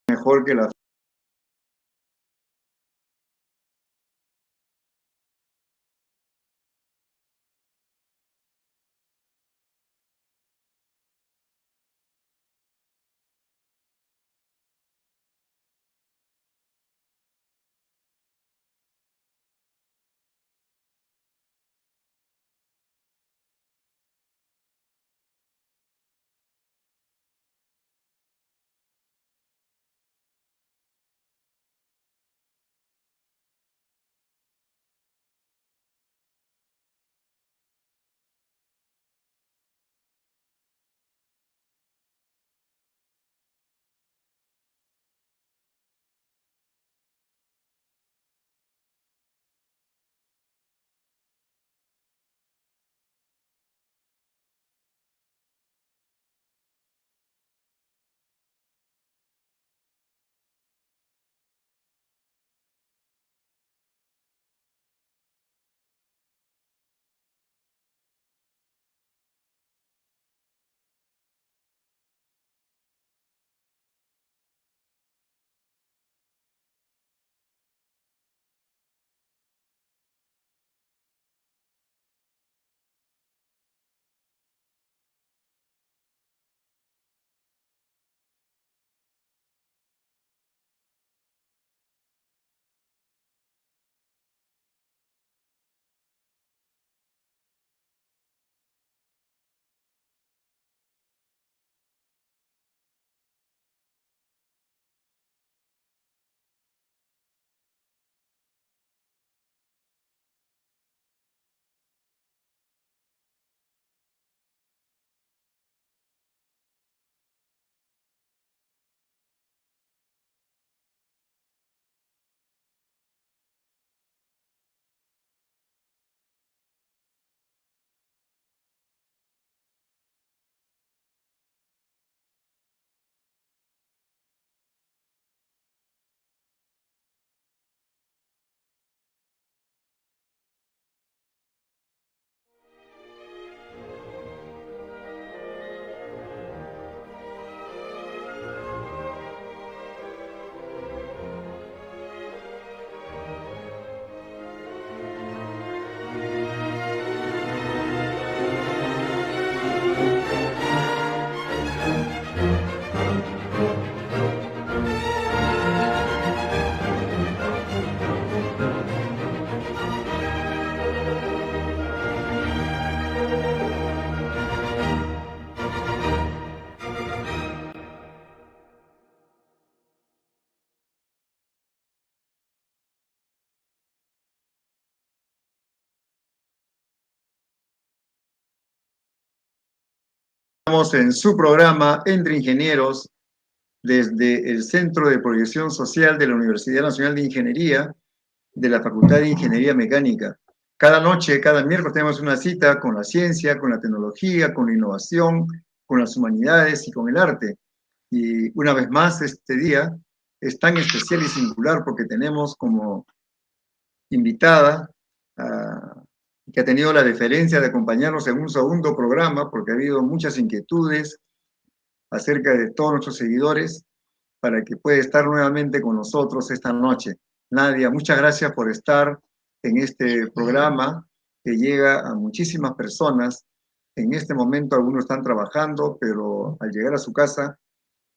mejor que la estamos en su programa Entre Ingenieros desde el Centro de Proyección Social de la Universidad Nacional de Ingeniería de la Facultad de Ingeniería Mecánica. Cada noche, cada miércoles tenemos una cita con la ciencia, con la tecnología, con la innovación, con las humanidades y con el arte. Y una vez más, este día es tan especial y singular porque tenemos como invitada que ha tenido la deferencia de acompañarnos en un segundo programa porque ha habido muchas inquietudes acerca de todos nuestros seguidores para que pueda estar nuevamente con nosotros esta noche. Nadia, muchas gracias por estar en este programa que llega a muchísimas personas. En este momento algunos están trabajando, pero al llegar a su casa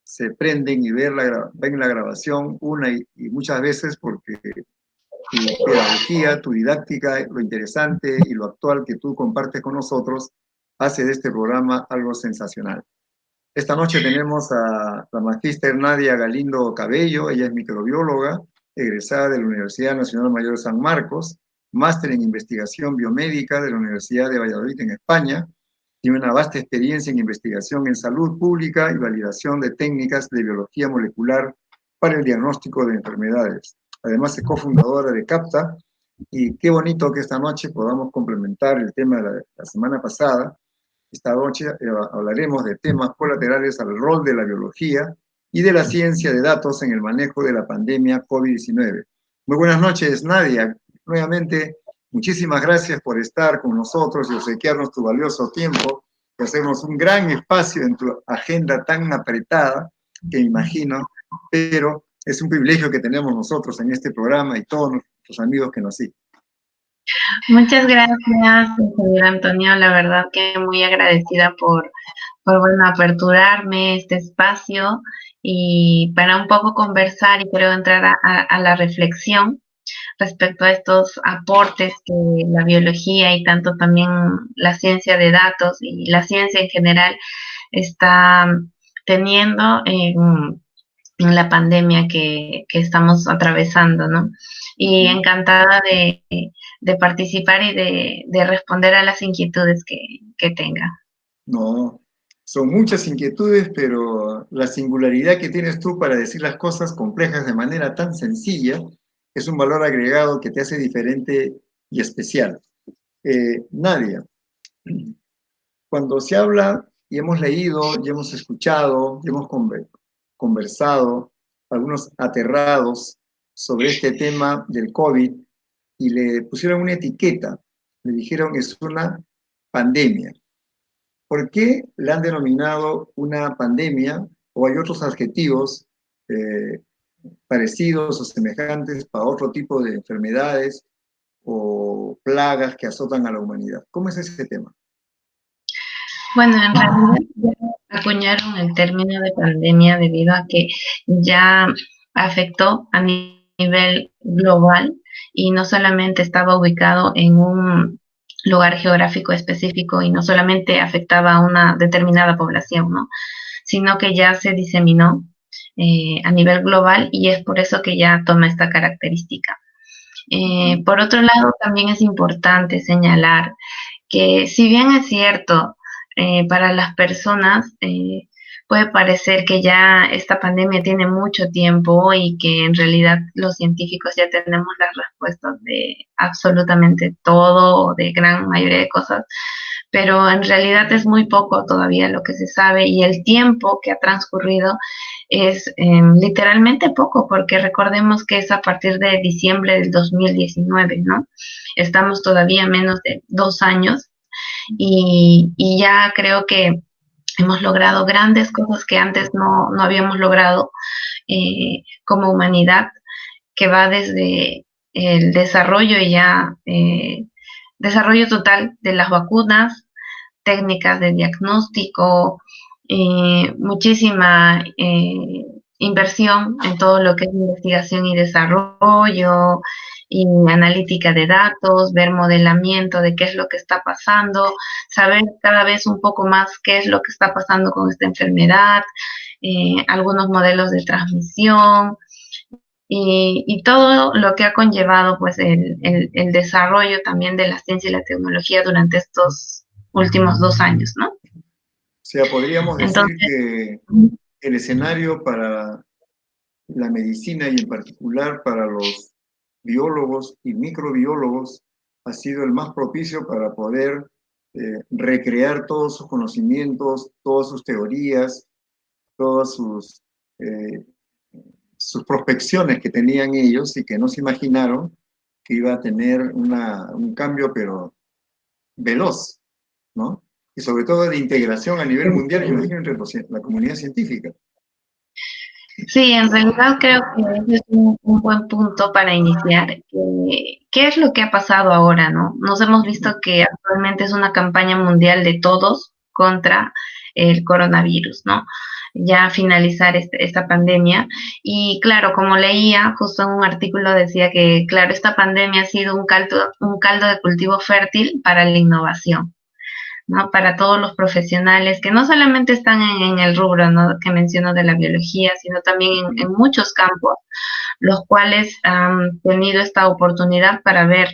se prenden y ven la grabación una y muchas veces porque tu pedagogía, tu didáctica, lo interesante y lo actual que tú compartes con nosotros hace de este programa algo sensacional. Esta noche tenemos a la magíster Nadia Galindo Cabello, ella es microbióloga, egresada de la Universidad Nacional Mayor de San Marcos, máster en investigación biomédica de la Universidad de Valladolid en España, tiene una vasta experiencia en investigación en salud pública y validación de técnicas de biología molecular para el diagnóstico de enfermedades. Además es cofundadora de CAPTA, y qué bonito que esta noche podamos complementar el tema de la semana pasada. Esta noche hablaremos de temas colaterales al rol de la biología y de la ciencia de datos en el manejo de la pandemia COVID-19. Muy buenas noches, Nadia. Nuevamente, muchísimas gracias por estar con nosotros y obsequiarnos tu valioso tiempo, y hacernos un gran espacio en tu agenda tan apretada que imagino pero es un privilegio que tenemos nosotros en este programa y todos nuestros amigos que nos siguen. Muchas gracias, señor Antonio. La verdad que muy agradecida por bueno, aperturarme este espacio y para un poco conversar y creo entrar a la reflexión respecto a estos aportes que la biología y tanto también la ciencia de datos y la ciencia en general está teniendo en la pandemia que estamos atravesando, ¿no? Y encantada de participar y de responder a las inquietudes que tenga. No, son muchas inquietudes, pero la singularidad que tienes tú para decir las cosas complejas de manera tan sencilla es un valor agregado que te hace diferente y especial. Nadia, cuando se habla y hemos leído y hemos escuchado y hemos conversado, algunos aterrados sobre este tema del COVID y le pusieron una etiqueta, le dijeron es una pandemia. ¿Por qué la han denominado una pandemia o hay otros adjetivos eh, parecidos o semejantes para otro tipo de enfermedades o plagas que azotan a la humanidad? ¿Cómo es ese tema? Bueno, en realidad ya acuñaron el término de pandemia debido a que ya afectó a nivel global y no solamente estaba ubicado en un lugar geográfico específico y no solamente afectaba a una determinada población, ¿no? Sino que ya se diseminó a nivel global y es por eso que ya toma esta característica. Por otro lado, también es importante señalar que si bien es cierto, para las personas puede parecer que ya esta pandemia tiene mucho tiempo y que en realidad los científicos ya tenemos las respuestas de absolutamente todo o de gran mayoría de cosas, pero en realidad es muy poco todavía lo que se sabe y el tiempo que ha transcurrido es literalmente poco, porque recordemos que es a partir de diciembre del 2019, ¿no? Estamos todavía menos de 2 años y ya creo que hemos logrado grandes cosas que antes no habíamos logrado como humanidad, que va desde el desarrollo ya, desarrollo total de las vacunas, técnicas de diagnóstico, muchísima inversión en todo lo que es investigación y desarrollo, y analítica de datos, ver modelamiento de qué es lo que está pasando, saber cada vez un poco más qué es lo que está pasando con esta enfermedad, algunos modelos de transmisión y todo lo que ha conllevado pues el desarrollo también de la ciencia y la tecnología durante estos últimos 2 años, ¿no? O sea, podríamos decir Entonces, que el escenario para la medicina y en particular para los biólogos y microbiólogos ha sido el más propicio para poder recrear todos sus conocimientos, todas sus teorías, todas eh, sus prospecciones que tenían ellos y que no se imaginaron que iba a tener un cambio, pero veloz, ¿no? Y sobre todo de integración a nivel mundial, yo imagino, entre la comunidad científica. sí, en realidad creo que ese es un buen punto para iniciar. ¿Qué es lo que ha pasado ahora, no? Nos hemos visto que actualmente es una campaña mundial de todos contra el coronavirus, ¿no? Ya finalizar esta pandemia. Y claro, como leía, justo en un artículo decía que, claro, esta pandemia ha sido un caldo de cultivo fértil para la innovación. ¿No? Para todos los profesionales que no solamente están en el rubro, ¿no? que menciono de la biología, sino también en muchos campos, los cuales han tenido esta oportunidad para ver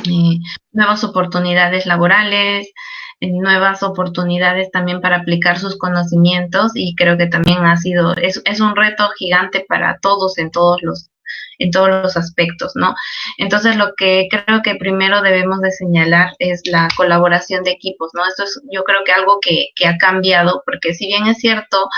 eh, nuevas oportunidades laborales, nuevas oportunidades también para aplicar sus conocimientos y creo que también es un reto gigante para todos en todos los aspectos, ¿no? Entonces lo que creo que primero debemos de señalar es la colaboración de equipos, ¿no? Esto es yo creo que algo que ha cambiado, porque si bien es cierto,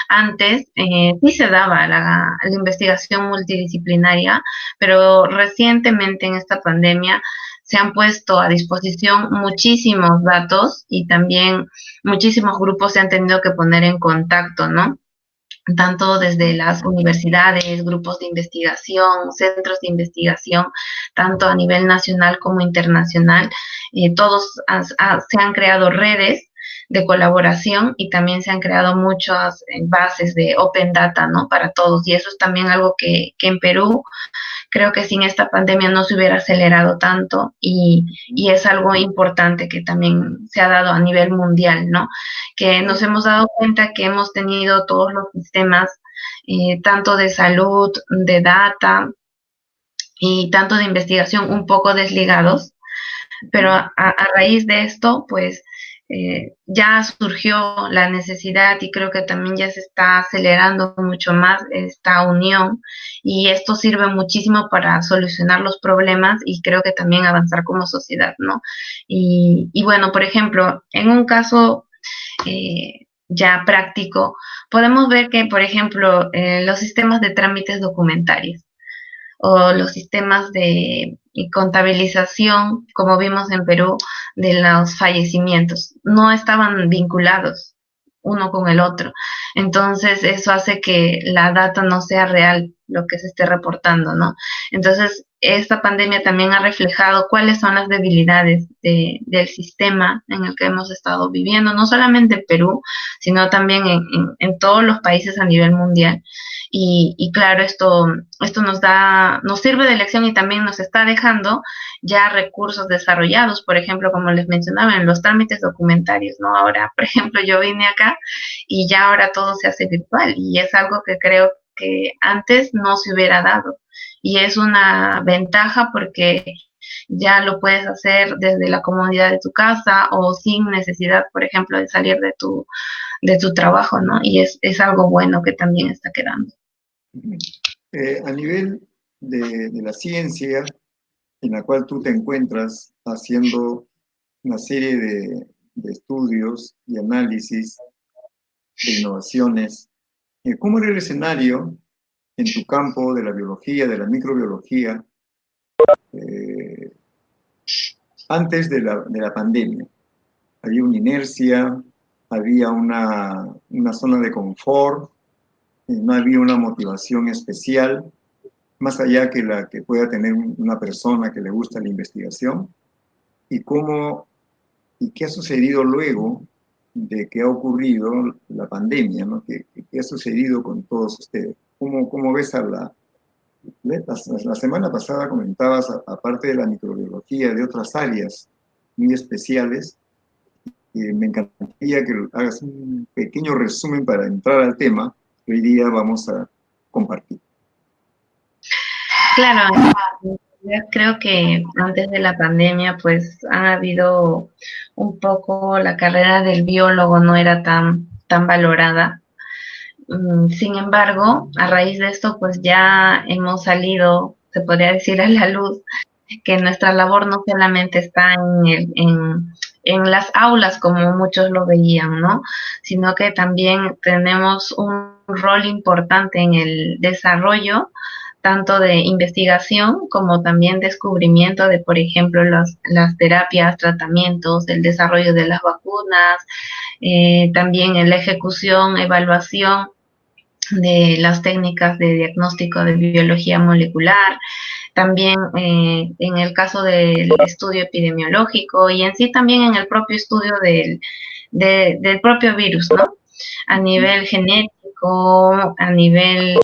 antes sí se daba la investigación multidisciplinaria, pero recientemente en esta pandemia se han puesto a disposición muchísimos datos y también muchísimos grupos se han tenido que poner en contacto, ¿no? tanto desde las universidades, grupos de investigación, centros de investigación, tanto a nivel nacional como internacional. Todos se han creado redes de colaboración y también se han creado muchas bases de open data, ¿no? Para todos. Y eso es también algo que en Perú creo que sin esta pandemia no se hubiera acelerado tanto y es algo importante que también se ha dado a nivel mundial, ¿no? Que nos hemos dado cuenta que hemos tenido todos los sistemas, tanto de salud, de data y tanto de investigación un poco desligados, pero a raíz de esto, pues ya surgió la necesidad y creo que también ya se está acelerando mucho más esta unión y esto sirve muchísimo para solucionar los problemas y creo que también avanzar como sociedad, ¿no? Y bueno, por ejemplo, en un caso ya práctico, podemos ver que, por ejemplo, los sistemas de trámites documentarios o los sistemas de contabilización, como vimos en Perú, de los fallecimientos. No estaban vinculados uno con el otro. Entonces, eso hace que la data no sea real, lo que se esté reportando, ¿no? Entonces, esta pandemia también ha reflejado cuáles son las debilidades del sistema en el que hemos estado viviendo, no solamente en Perú, sino también en todos los países a nivel mundial. Y claro, esto nos sirve de lección y también nos está dejando ya recursos desarrollados, por ejemplo, como les mencionaba, en los trámites documentarios, ¿no? Ahora, por ejemplo, yo vine acá y ya ahora todo se hace virtual y es algo que creo que antes no se hubiera dado. Y es una ventaja porque ya lo puedes hacer desde la comodidad de tu casa o sin necesidad, por ejemplo, de salir de tu trabajo, ¿no? Y es algo bueno que también está quedando. A nivel de la ciencia en la cual tú te encuentras haciendo una serie de estudios y análisis de innovaciones, ¿cómo era el escenario en tu campo de la biología, de la microbiología, eh, antes de la pandemia? Había una inercia, había una zona de confort, no había una motivación especial, más allá que la que pueda tener una persona que le gusta la investigación, y cómo y qué ha sucedido luego de que ha ocurrido la pandemia, ¿no? ¿Qué ha sucedido con todos ustedes? ¿Cómo ves la semana pasada comentabas, aparte de la microbiología, de otras áreas muy especiales? Me encantaría que hagas un pequeño resumen para entrar al tema que hoy día vamos a compartir. Claro, yo creo que antes de la pandemia, pues ha habido un poco la carrera del biólogo no era tan valorada. Sin embargo, a raíz de esto, pues ya hemos salido, se podría decir, a la luz, que nuestra labor no solamente está en las aulas, como muchos lo veían, ¿no? Sino que también tenemos un rol importante en el desarrollo tanto de investigación como también descubrimiento de, por ejemplo, las terapias, tratamientos, el desarrollo de las vacunas, también en la ejecución, evaluación de las técnicas de diagnóstico de biología molecular, también en el caso del estudio epidemiológico y en sí también en el propio estudio del propio virus, ¿no? A nivel genético, a nivel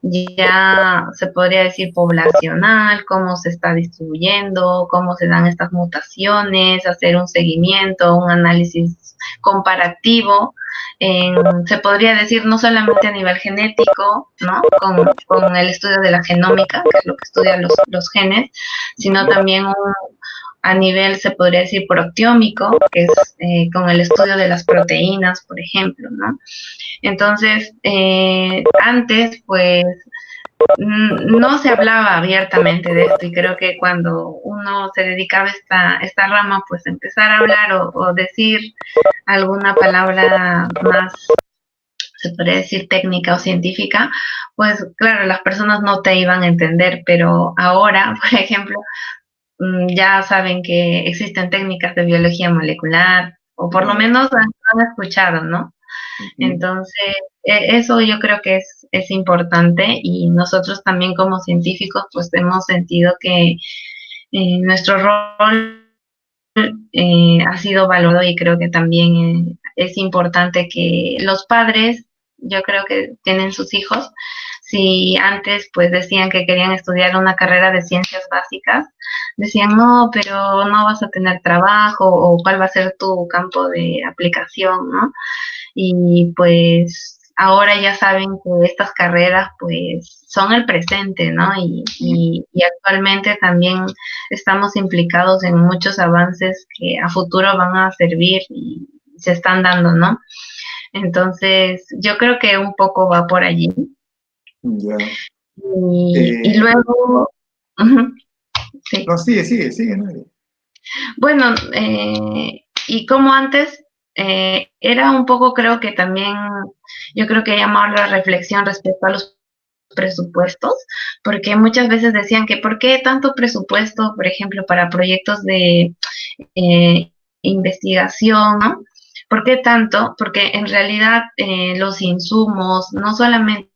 ya se podría decir poblacional, cómo se está distribuyendo, cómo se dan estas mutaciones, hacer un seguimiento, un análisis comparativo, se podría decir no solamente a nivel genético, ¿no? Con el estudio de la genómica, que es lo que estudia los genes, sino también a nivel, se podría decir, proteómico, que es con el estudio de las proteínas, por ejemplo, ¿no? Entonces, antes, pues, no se hablaba abiertamente de esto y creo que cuando uno se dedicaba a esta rama, pues empezar a hablar o decir alguna palabra más, se podría decir técnica o científica, pues claro, las personas no te iban a entender, pero ahora, por ejemplo, ya saben que existen técnicas de biología molecular, o por lo menos han escuchado, ¿no? Ujú. Entonces, eso yo creo que es importante y nosotros también como científicos pues hemos sentido que nuestro rol ha sido valorado y creo que también es importante que los padres, yo creo que tienen sus hijos, si antes pues decían que querían estudiar una carrera de ciencias básicas, decían no, pero no vas a tener trabajo o cuál va a ser tu campo de aplicación, ¿no? Y pues ahora ya saben que estas carreras pues son el presente, ¿no? Y actualmente también estamos implicados en muchos avances que a futuro van a servir y se están dando, ¿no? Entonces, yo creo que un poco va por allí. Ya. Y Eh, luego, ujú, sí. no, sigue, ¿no? Bueno, y como antes, era un poco, creo que también, yo creo que llamaba la reflexión respecto a los presupuestos, porque muchas veces decían que ¿por qué tanto presupuesto, por ejemplo, para proyectos de eh, investigación, ¿no? ¿Por qué tanto? Porque en realidad los insumos, no solamente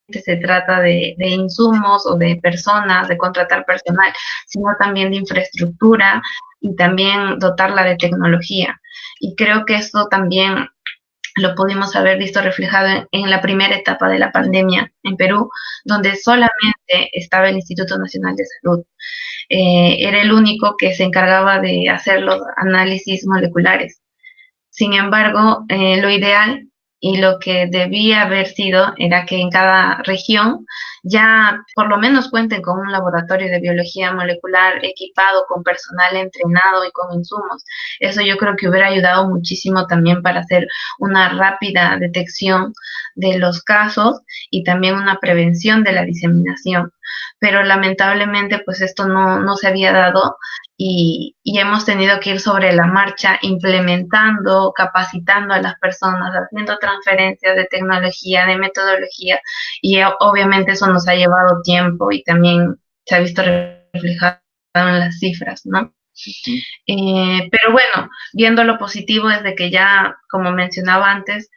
se trata de insumos o de personas, de contratar personal, sino también de infraestructura y también dotarla de tecnología. Y creo que esto también lo pudimos haber visto reflejado en la primera etapa de la pandemia en Perú, donde solamente estaba el Instituto Nacional de Salud. Era el único que se encargaba de hacer los análisis moleculares. Sin embargo, lo ideal y lo que debía haber sido era que en cada región ya por lo menos cuenten con un laboratorio de biología molecular equipado con personal entrenado y con insumos. Eso yo creo que hubiera ayudado muchísimo también para hacer una rápida detección de los casos y también una prevención de la diseminación. Pero lamentablemente pues esto no se había dado y hemos tenido que ir sobre la marcha implementando, capacitando a las personas, haciendo transferencias de tecnología, de metodología y obviamente eso nos ha llevado tiempo y también se ha visto reflejado en las cifras, ¿no? Ujú. Pero bueno, viendo lo positivo desde que ya, como mencionaba antes,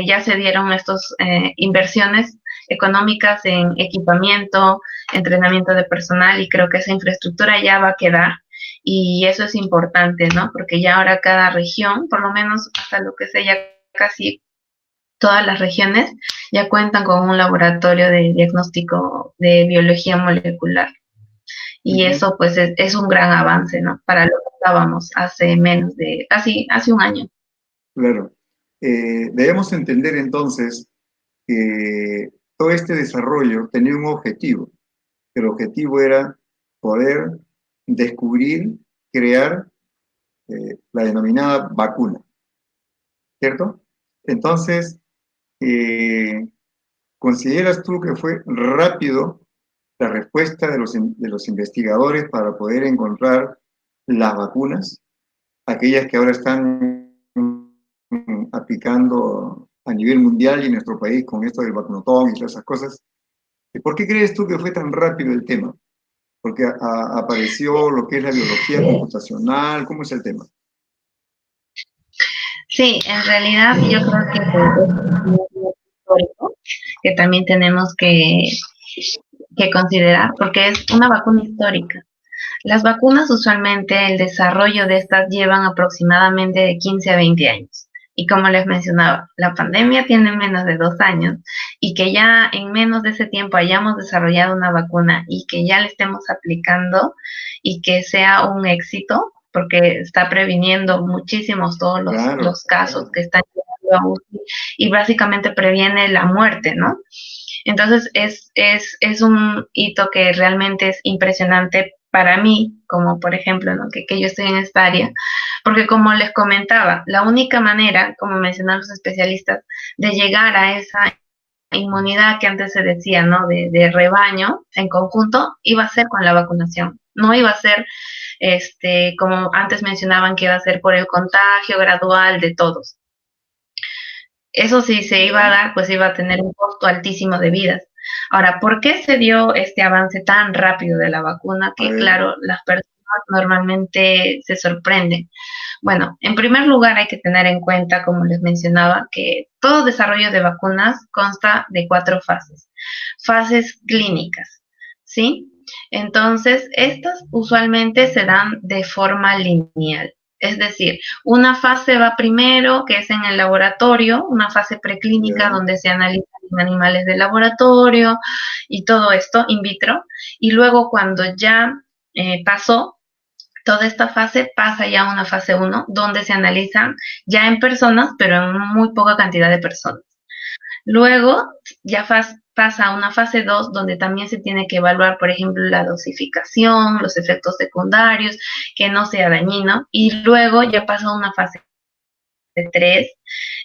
ya se dieron estas inversiones económicas en equipamiento, entrenamiento de personal y creo que esa infraestructura ya va a quedar y eso es importante, ¿no? Porque ya ahora cada región, por lo menos hasta lo que sé, ya casi todas las regiones ya cuentan con un laboratorio de diagnóstico de biología molecular y Ujú. eso pues es un gran avance, ¿no? Para lo que estábamos hace menos de, casi hace un año. Claro. Debemos entender entonces que todo este desarrollo tenía un objetivo. El objetivo era poder descubrir, crear la denominada vacuna, ¿cierto? Entonces, eh, ¿consideras tú que fue rápido la respuesta de los investigadores para poder encontrar las vacunas, aquellas que ahora están aplicando a nivel mundial y en nuestro país con esto del vacunotón y todas esas cosas? ¿Por qué crees tú que fue tan rápido el tema? Porque apareció lo que es la biología computacional, ¿cómo es el tema? Sí, en realidad yo creo que es un histórico que también tenemos que considerar porque es una vacuna histórica. Las vacunas usualmente el desarrollo de estas llevan aproximadamente de 15 a 20 años. Y como les mencionaba, la pandemia tiene menos de 2 años y que ya en menos de ese tiempo hayamos desarrollado una vacuna y que ya le estemos aplicando y que sea un éxito, porque está previniendo muchísimos todos Claro, los casos que están llegando a UCI y básicamente previene la muerte, ¿no? Entonces es un hito que realmente es impresionante para mí, como por ejemplo, ¿no? que yo estoy en esta área, porque como les comentaba, la única manera, como mencionan los especialistas, de llegar a esa inmunidad que antes se decía, ¿no? De rebaño en conjunto, iba a ser con la vacunación. No iba a ser, como antes mencionaban, que iba a ser por el contagio gradual de todos. Eso sí se iba a ya, dar, pues iba a tener un costo altísimo de vidas. Ahora, ¿por qué se dio este avance tan rápido de la vacuna? a Que ver, claro, las personas normalmente se sorprenden. Bueno, en primer lugar hay que tener en cuenta, como les mencionaba, que todo desarrollo de vacunas consta de 4 fases. Fases clínicas, ¿sí? Entonces, estas usualmente se dan de forma lineal. Es decir, una fase va primero, que es en el laboratorio, una fase preclínica Ya. donde se analizan animales de laboratorio y todo esto in vitro, y luego cuando ya pasó toda esta fase, pasa ya a una fase uno donde se analizan ya en personas, pero en muy poca cantidad de personas. Luego ya pasa a una fase 2 donde también se tiene que evaluar, por ejemplo, la dosificación, los efectos secundarios, que no sea dañino, y luego ya pasa a una fase 3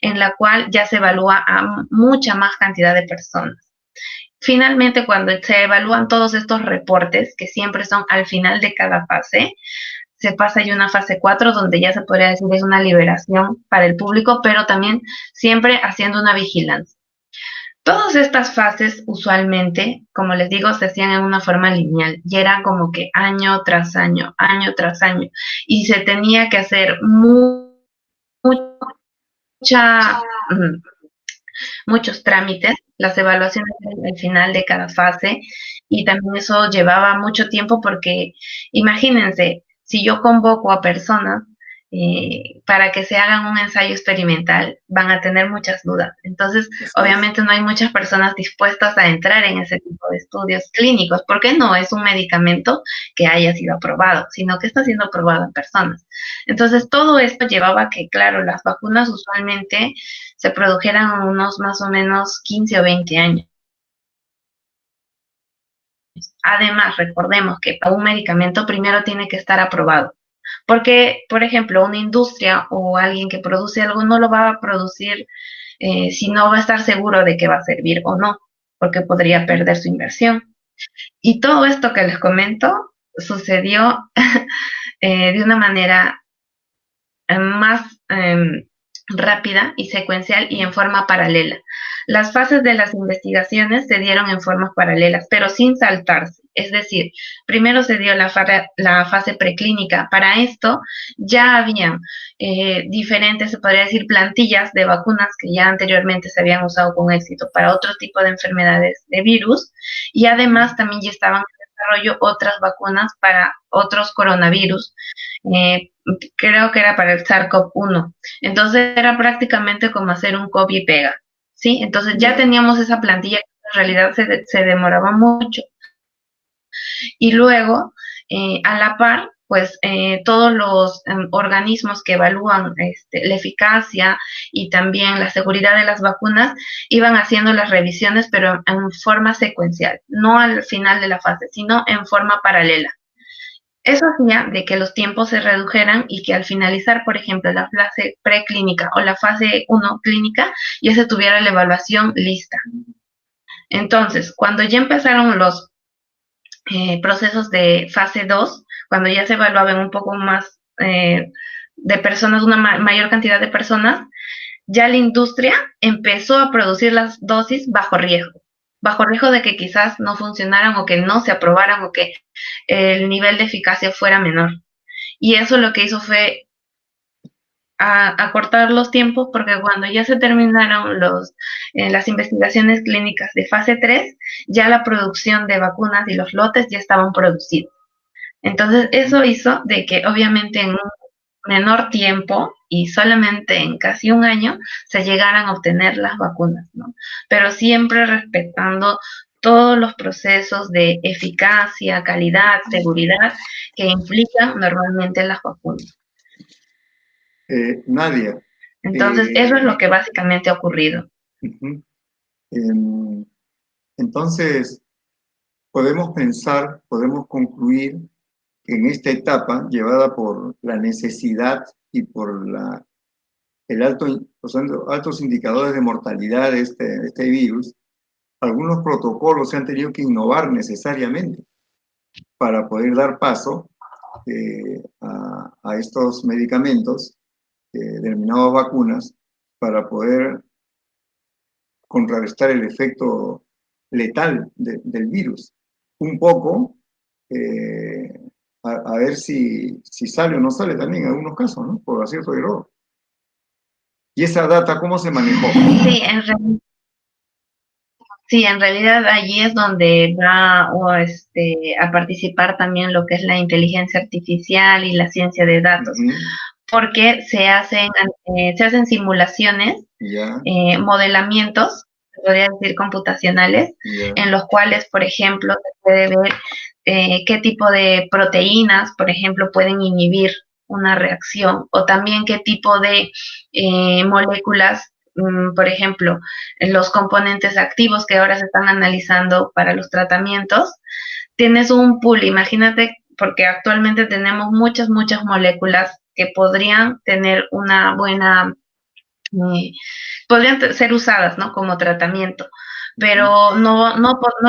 en la cual ya se evalúa a mucha más cantidad de personas. Finalmente, cuando se evalúan todos estos reportes, que siempre son al final de cada fase, se pasa ya una fase 4 donde ya se podría decir es una liberación para el público, pero también siempre haciendo una vigilancia. Todas estas fases usualmente, como les digo, se hacían en una forma lineal y era como que año tras año, y se tenía que hacer mucha, muchos trámites, las evaluaciones al final de cada fase, y también eso llevaba mucho tiempo porque imagínense, si yo convoco a personas para que se hagan un ensayo experimental, van a tener muchas dudas. Entonces, Así es. obviamente no hay muchas personas dispuestas a entrar en ese tipo de estudios clínicos, porque no es un medicamento que haya sido aprobado, sino que está siendo aprobado en personas. Entonces, todo esto llevaba a que, claro, las vacunas usualmente se produjeran unos más o menos 15 o 20 años. Además, recordemos que para un medicamento primero tiene que estar aprobado. Porque, por ejemplo, una industria o alguien que produce algo no lo va a producir si no va a estar seguro de que va a servir o no, porque podría perder su inversión. Y todo esto que les comento sucedió de una manera más rápida y secuencial y en forma paralela. Las fases de las investigaciones se dieron en formas paralelas, pero sin saltarse. Es decir, primero se dio la fase preclínica. Para esto ya habían diferentes, se podría decir, plantillas de vacunas que ya anteriormente se habían usado con éxito para otro tipo de enfermedades de virus, y además también ya estaban en desarrollo otras vacunas para otros coronavirus, eh, creo que era para el SARS-CoV-1. Entonces era prácticamente como hacer un copia y pega, ¿sí? Entonces ya Ya. teníamos esa plantilla que en realidad se demoraba mucho. Y luego, a la par, pues todos los organismos que evalúan la eficacia y también la seguridad de las vacunas iban haciendo las revisiones, pero en forma secuencial, no al final de la fase, sino en forma paralela. Eso hacía de que los tiempos se redujeran y que al finalizar, por ejemplo, la fase preclínica o la fase uno clínica, ya se tuviera la evaluación lista. Entonces, cuando ya empezaron los procesos de fase 2, cuando ya se evaluaban un poco más de personas, una mayor cantidad de personas, ya la industria empezó a producir las dosis bajo riesgo de que quizás no funcionaran o que no se aprobaran o que el nivel de eficacia fuera menor. Y eso lo que hizo fue acortar los tiempos porque cuando ya se terminaron las investigaciones clínicas de fase 3, ya la producción de vacunas y los lotes ya estaban producidos. Entonces, eso hizo de que obviamente en un menor tiempo y solamente en casi un año se llegaran a obtener las vacunas, ¿no? Pero siempre respetando todos los procesos de eficacia, calidad, seguridad que implican normalmente las vacunas. Nadia, Entonces, eso es eh, lo que básicamente ha ocurrido. ujú. Em, entonces, podemos pensar, podemos concluir que en esta etapa, llevada por la necesidad y por los altos indicadores de mortalidad de este virus, algunos protocolos se han tenido que innovar necesariamente para poder dar paso a estos medicamentos denominados vacunas para poder contrarrestar el efecto letal del virus. Un poco, eh, a ver si sale o no sale también en algunos casos, ¿no? Por acierto y error. ¿Y esa data cómo se manejó? Sí, sí, en realidad allí es donde va a participar también lo que es la inteligencia artificial y la ciencia de datos, porque se hacen simulaciones, Ya, modelamientos, se podría decir computacionales, ya. en los cuales, por ejemplo, se puede ver qué tipo de proteínas, por ejemplo, pueden inhibir una reacción o también qué tipo de moléculas, por ejemplo, los componentes activos que ahora se están analizando para los tratamientos. Tienes un pool, imagínate, porque actualmente tenemos muchas moléculas que podrían tener una buena, eh, podrían ser usadas, ¿no? Como tratamiento, pero no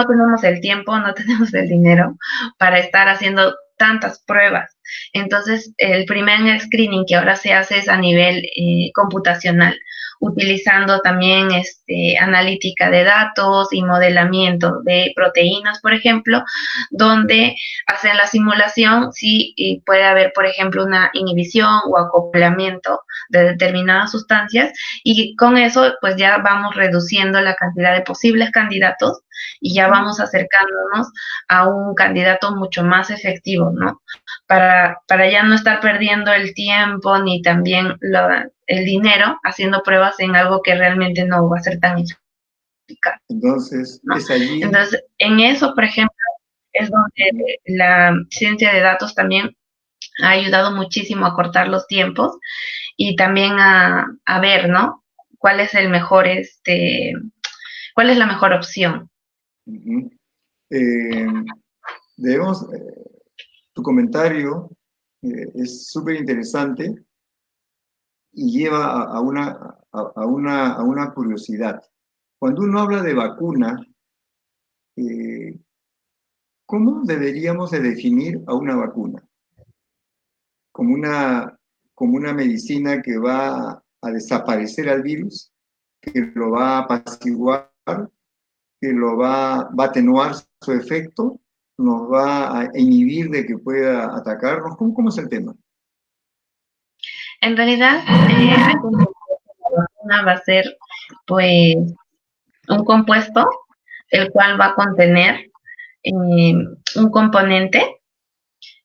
tenemos el tiempo, no tenemos el dinero para estar haciendo tantas pruebas. Entonces, el primer screening que ahora se hace es a nivel computacional, utilizando también analítica de datos y modelamiento de proteínas, por ejemplo, donde hacen la simulación si puede haber, por ejemplo, una inhibición o acoplamiento de determinadas sustancias, y con eso pues ya vamos reduciendo la cantidad de posibles candidatos y ya vamos acercándonos a un candidato mucho más efectivo, ¿no? Para ya no estar perdiendo el tiempo ni también el dinero haciendo pruebas en algo que realmente no va a ser tan eficaz. Entonces, ¿No? es allí. Entonces, en eso, por ejemplo, es donde la ciencia de datos también ha ayudado muchísimo a cortar los tiempos y también a ver, ¿no? ¿Cuál es el mejor, cuál es la mejor opción? Debemos, tu comentario es súper interesante y lleva a una curiosidad. Cuando uno habla de vacuna, eh, ¿cómo deberíamos de definir a una vacuna? ¿Como como una medicina que va a desaparecer al virus, que lo va a apaciguar, que va a atenuar su efecto, nos va a inhibir de que pueda atacarnos? ¿Cómo es el tema? En realidad, hay que entender que la vacuna va a ser, pues, un compuesto, el cual va a contener un componente,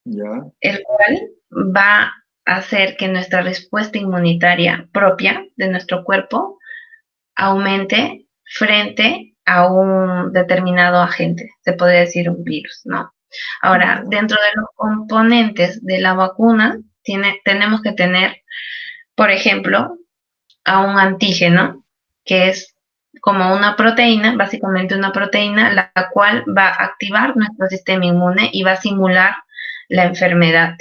¿Ya? el cual va a hacer que nuestra respuesta inmunitaria propia de nuestro cuerpo aumente frente a un determinado agente, se podría decir un virus, ¿no? Ahora, ¿Ya? dentro de los componentes de la vacuna, tenemos que tener, por ejemplo, a un antígeno, que es como una proteína, básicamente una proteína, la cual va a activar nuestro sistema inmune y va a simular la enfermedad,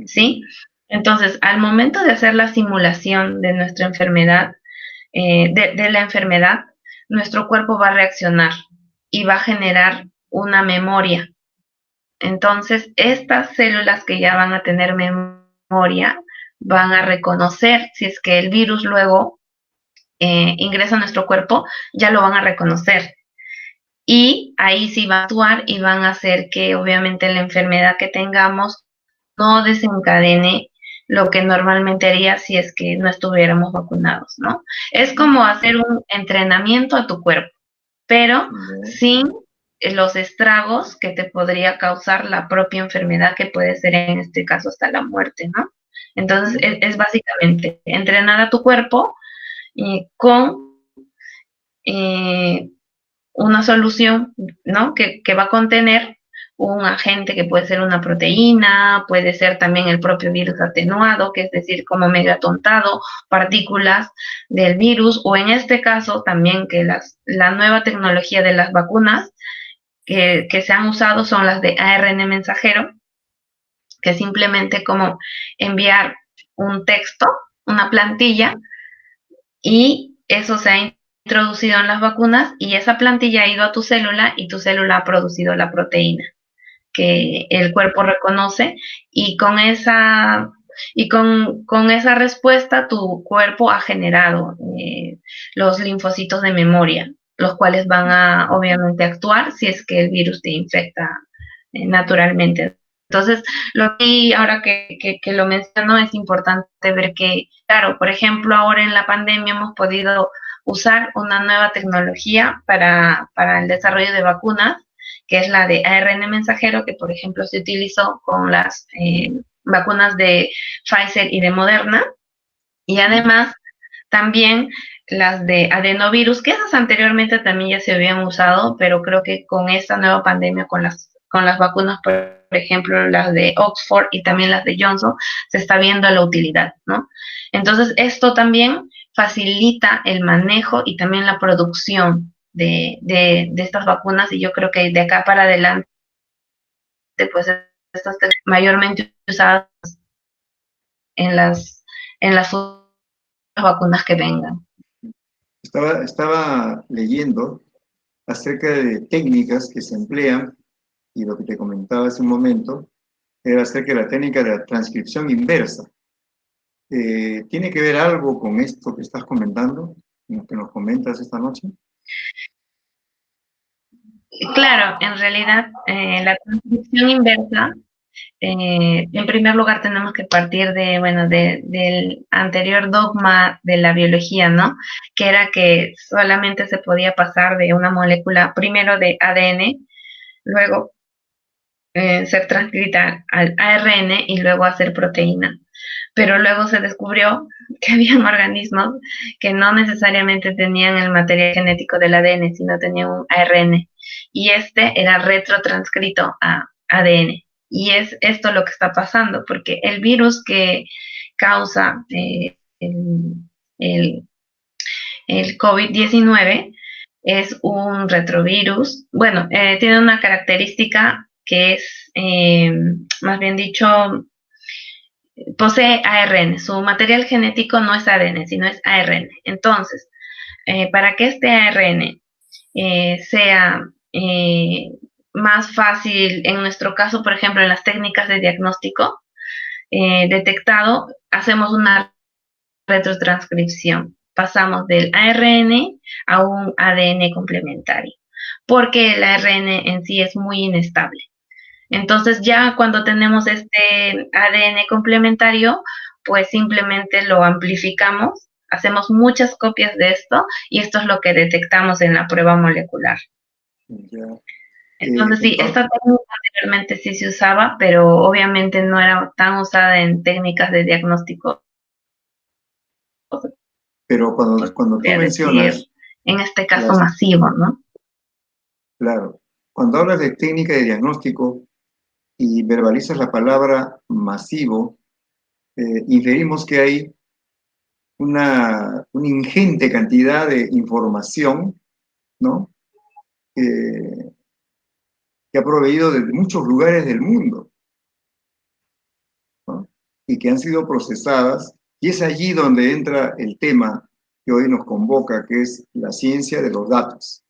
¿sí? Entonces, al momento de hacer la simulación de nuestra enfermedad, de la enfermedad, nuestro cuerpo va a reaccionar y va a generar una memoria. Entonces, estas células que ya van a tener memoria van a reconocer si es que el virus luego ingresa a nuestro cuerpo, ya lo van a reconocer. Y ahí sí va a actuar y van a hacer que obviamente la enfermedad que tengamos no desencadene lo que normalmente haría si es que no estuviéramos vacunados, ¿no? Es como hacer un entrenamiento a tu cuerpo, pero ¿Ya? sin los estragos que te podría causar la propia enfermedad, que puede ser en este caso hasta la muerte, ¿no? Entonces es básicamente entrenar a tu cuerpo con eh, una solución, ¿no? Que va a contener un agente que puede ser una proteína, puede ser también el propio virus atenuado, que es decir, como medio atontado, partículas del virus, o en este caso también que la nueva tecnología de las vacunas que se han usado son las de ARN mensajero, que simplemente como enviar un texto, una plantilla, y eso se ha introducido en las vacunas y esa plantilla ha ido a tu célula y tu célula ha producido la proteína que el cuerpo reconoce, y con esa respuesta tu cuerpo ha generado los linfocitos de memoria, los cuales van a obviamente actuar si es que el virus te infecta naturalmente, Entonces, lo que ahora que lo menciono es importante ver que, claro, por ejemplo, ahora en la pandemia hemos podido usar una nueva tecnología para el desarrollo de vacunas, que es la de ARN mensajero, que por ejemplo se utilizó con las vacunas de Pfizer y de Moderna, y además también las de adenovirus, que esas anteriormente también ya se habían usado, pero creo que con esta nueva pandemia, con las vacunas, por ejemplo, las de Oxford y también las de Johnson, se está viendo la utilidad, ¿no? Entonces, esto también facilita el manejo y también la producción de estas vacunas, y yo creo que de acá para adelante, pues, estas mayormente usadas en en las vacunas que vengan. Estaba leyendo acerca de técnicas que se emplean, y lo que te comentaba hace un momento era acerca de la técnica de la transcripción inversa. ¿Tiene que ver algo con esto que estás comentando, lo que nos comentas esta noche? Claro, en realidad la transcripción inversa, en primer lugar tenemos que partir de, bueno, del anterior dogma de la biología, ¿no? Que era que solamente se podía pasar de una molécula, primero de ADN, luego ser transcrita al ARN y luego hacer proteína. Pero luego se descubrió que habían organismos que no necesariamente tenían el material genético del ADN, sino tenían un ARN. Y este era retrotranscrito a ADN. Y es esto lo que está pasando, porque el virus que causa el, el COVID-19 es un retrovirus. Bueno, tiene una característica que es, más bien dicho, posee ARN. Su material genético no es ADN, sino es ARN. Entonces, para que este ARN sea más fácil, en nuestro caso, por ejemplo, en las técnicas de diagnóstico detectado, hacemos una retrotranscripción. Pasamos del ARN a un ADN complementario, porque el ARN en sí es muy inestable. Entonces ya cuando tenemos este ADN complementario, pues simplemente lo amplificamos, hacemos muchas copias de esto y esto es lo que detectamos en la prueba molecular. Ya. Entonces sí, Entonces, esta técnica anteriormente sí se usaba, pero obviamente no era tan usada en técnicas de diagnóstico, pero cuando tú podría decir, mencionas, en este caso las, masivo, ¿no? claro, cuando hablas de técnica de diagnóstico y verbalizas la palabra masivo, inferimos que hay una ingente cantidad de información, ¿no? Que, que ha proveído de muchos lugares del mundo, ¿no? Y que han sido procesadas, y es allí donde entra el tema que hoy nos convoca, que es la ciencia de los datos.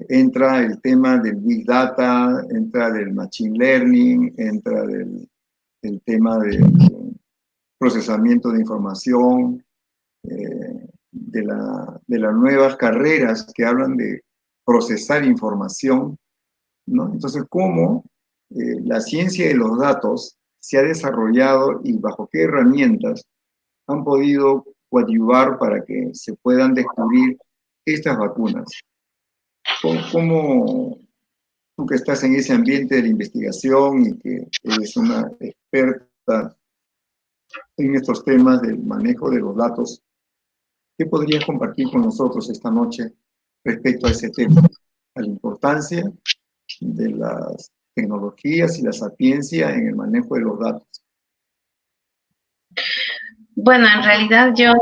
Entra el tema del Big Data, entra del Machine Learning, entra el tema del procesamiento de información, de las nuevas carreras que hablan de procesar información, ¿no? Entonces, ¿cómo la ciencia de los datos se ha desarrollado y bajo qué herramientas han podido coadyuvar para que se puedan descubrir estas vacunas? ¿Cómo tú que estás en ese ambiente de la investigación y que eres una experta en estos temas del manejo de los datos, qué podrías compartir con nosotros esta noche respecto a ese tema, a la importancia de las tecnologías y la sapiencia en el manejo de los datos? Bueno, en realidad yo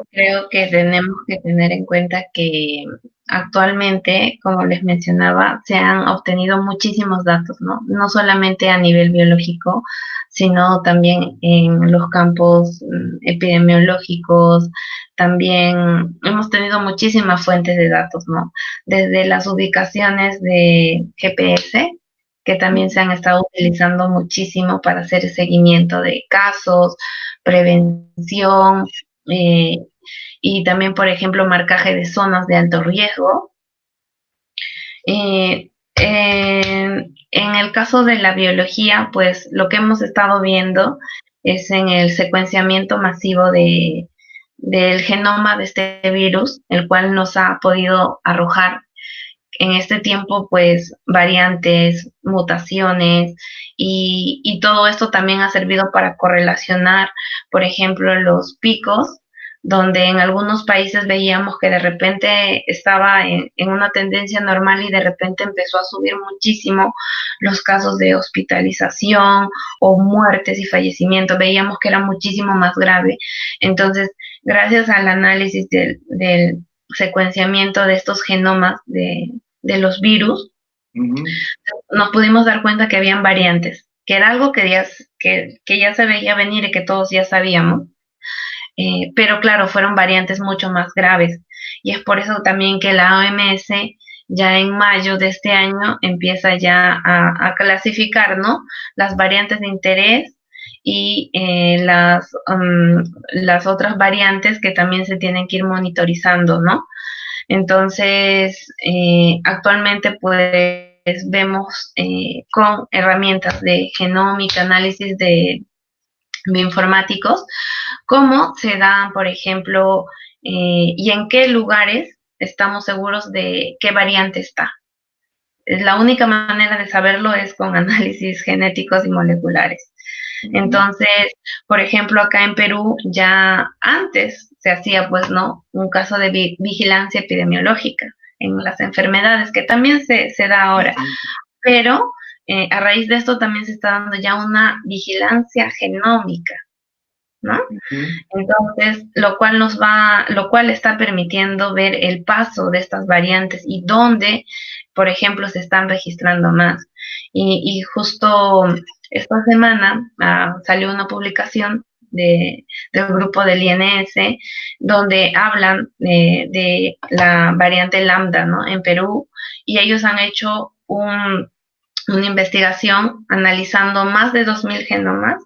creo que tenemos que tener en cuenta que actualmente, como les mencionaba, se han obtenido muchísimos datos, ¿no? No solamente a nivel biológico, sino también en los campos epidemiológicos. También hemos tenido muchísimas fuentes de datos, ¿no? Desde las ubicaciones de GPS, que también se han estado utilizando muchísimo para hacer seguimiento de casos, prevención eh, y también, por ejemplo, marcaje de zonas de alto riesgo. En el caso de la biología, pues lo que hemos estado viendo es en el secuenciamiento masivo del genoma de este virus, el cual nos ha podido arrojar en este tiempo, pues, variantes, mutaciones, y todo esto también ha servido para correlacionar, por ejemplo, los picos, donde en algunos países veíamos que de repente estaba en una tendencia normal y de repente empezó a subir muchísimo los casos de hospitalización o muertes y fallecimientos, veíamos que era muchísimo más grave. Entonces, gracias al análisis del secuenciamiento de estos genomas de los virus, Ujú. nos pudimos dar cuenta que habían variantes, que era algo que ya se veía venir y que todos ya sabíamos, pero claro, fueron variantes mucho más graves. Y es por eso también que la OMS ya en mayo de este año empieza ya a clasificar, ¿no? Las variantes de interés y las otras variantes que también se tienen que ir monitorizando, ¿no? Entonces, actualmente pues vemos con herramientas de genómica, análisis de bioinformáticos, cómo se dan, por ejemplo, y en qué lugares estamos seguros de qué variante está. La única manera de saberlo es con análisis genéticos y moleculares. Ujú. Entonces, por ejemplo, acá en Perú ya antes se hacía, pues, ¿no? Un caso de vigilancia epidemiológica en las enfermedades, que también se da ahora, Ujú. pero a raíz de esto también se está dando ya una vigilancia genómica, ¿no? Ujú. Entonces, lo cual está permitiendo ver el paso de estas variantes y dónde, por ejemplo, se están registrando más. Y justo esta semana salió una publicación del grupo del INS donde hablan de la variante lambda, ¿no? En Perú, y ellos han hecho una investigación analizando más de 2.000 genomas,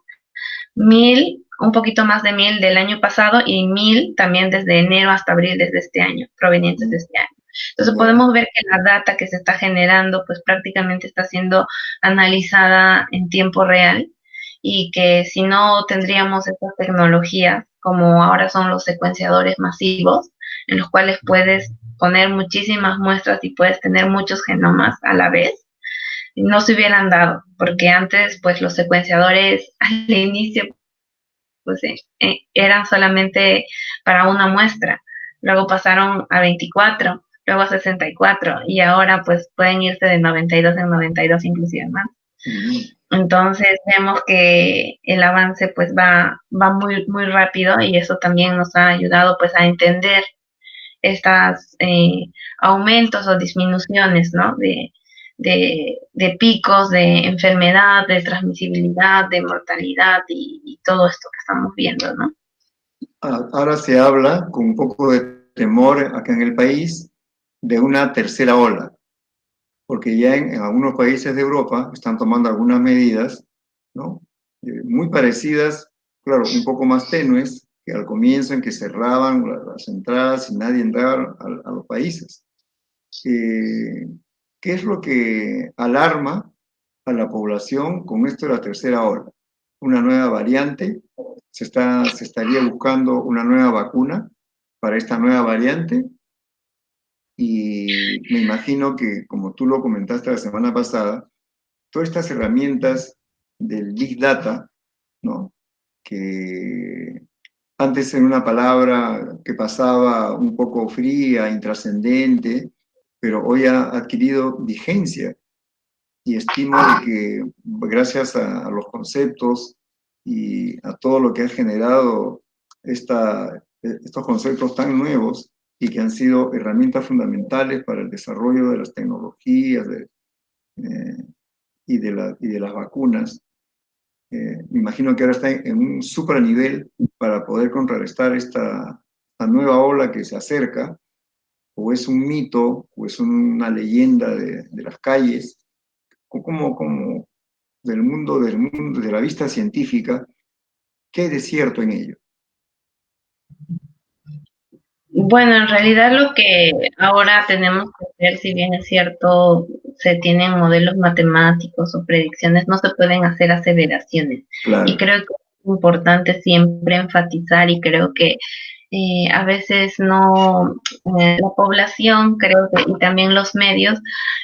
1.000, un poquito más de 1.000 del año pasado y 1.000 también desde enero hasta abril desde este año, provenientes de este año. Entonces Ya. podemos ver que la data que se está generando pues prácticamente está siendo analizada en tiempo real, y que si no tendríamos estas tecnologías como ahora son los secuenciadores masivos, en los cuales puedes poner muchísimas muestras y puedes tener muchos genomas a la vez, no se hubieran dado, porque antes pues los secuenciadores al inicio pues eran solamente para una muestra, luego pasaron a 24, luego a 64 y ahora pues pueden irse de 92 en 92 inclusive más. Ujú. Entonces vemos que el avance pues va muy, muy rápido, y eso también nos ha ayudado pues a entender estas aumentos o disminuciones, ¿no? De picos de enfermedad, de transmisibilidad, de mortalidad y todo esto que estamos viendo, ¿no? Ahora se habla con un poco de temor acá en el país de una tercera ola, porque ya en algunos países de Europa están tomando algunas medidas, ¿no? Muy parecidas, claro, un poco más tenues que al comienzo, en que cerraban las entradas y nadie entraba a los países. Eh, ¿Qué es lo que alarma a la población con esto de la tercera ola? Una nueva variante, se estaría buscando una nueva vacuna para esta nueva variante, y me imagino que, como tú lo comentaste la semana pasada, todas estas herramientas del Big Data, ¿no? Que antes era una palabra que pasaba un poco fría, intrascendente, pero hoy ha adquirido vigencia, y estimo de que gracias a los conceptos y a todo lo que ha generado estos conceptos tan nuevos y que han sido herramientas fundamentales para el desarrollo de las tecnologías eh, y de las vacunas, me imagino que ahora está en un nivel para poder contrarrestar esta nueva ola que se acerca, o es un mito, o es una leyenda de las calles, como del mundo, de la vista científica, ¿qué hay de cierto en ello? Bueno, en realidad lo que ahora tenemos que hacer, si bien es cierto, se tienen modelos matemáticos o predicciones, no se pueden hacer aseveraciones. Y Claro, creo que es importante siempre enfatizar y creo que a veces no, la población, creo que, y también los medios,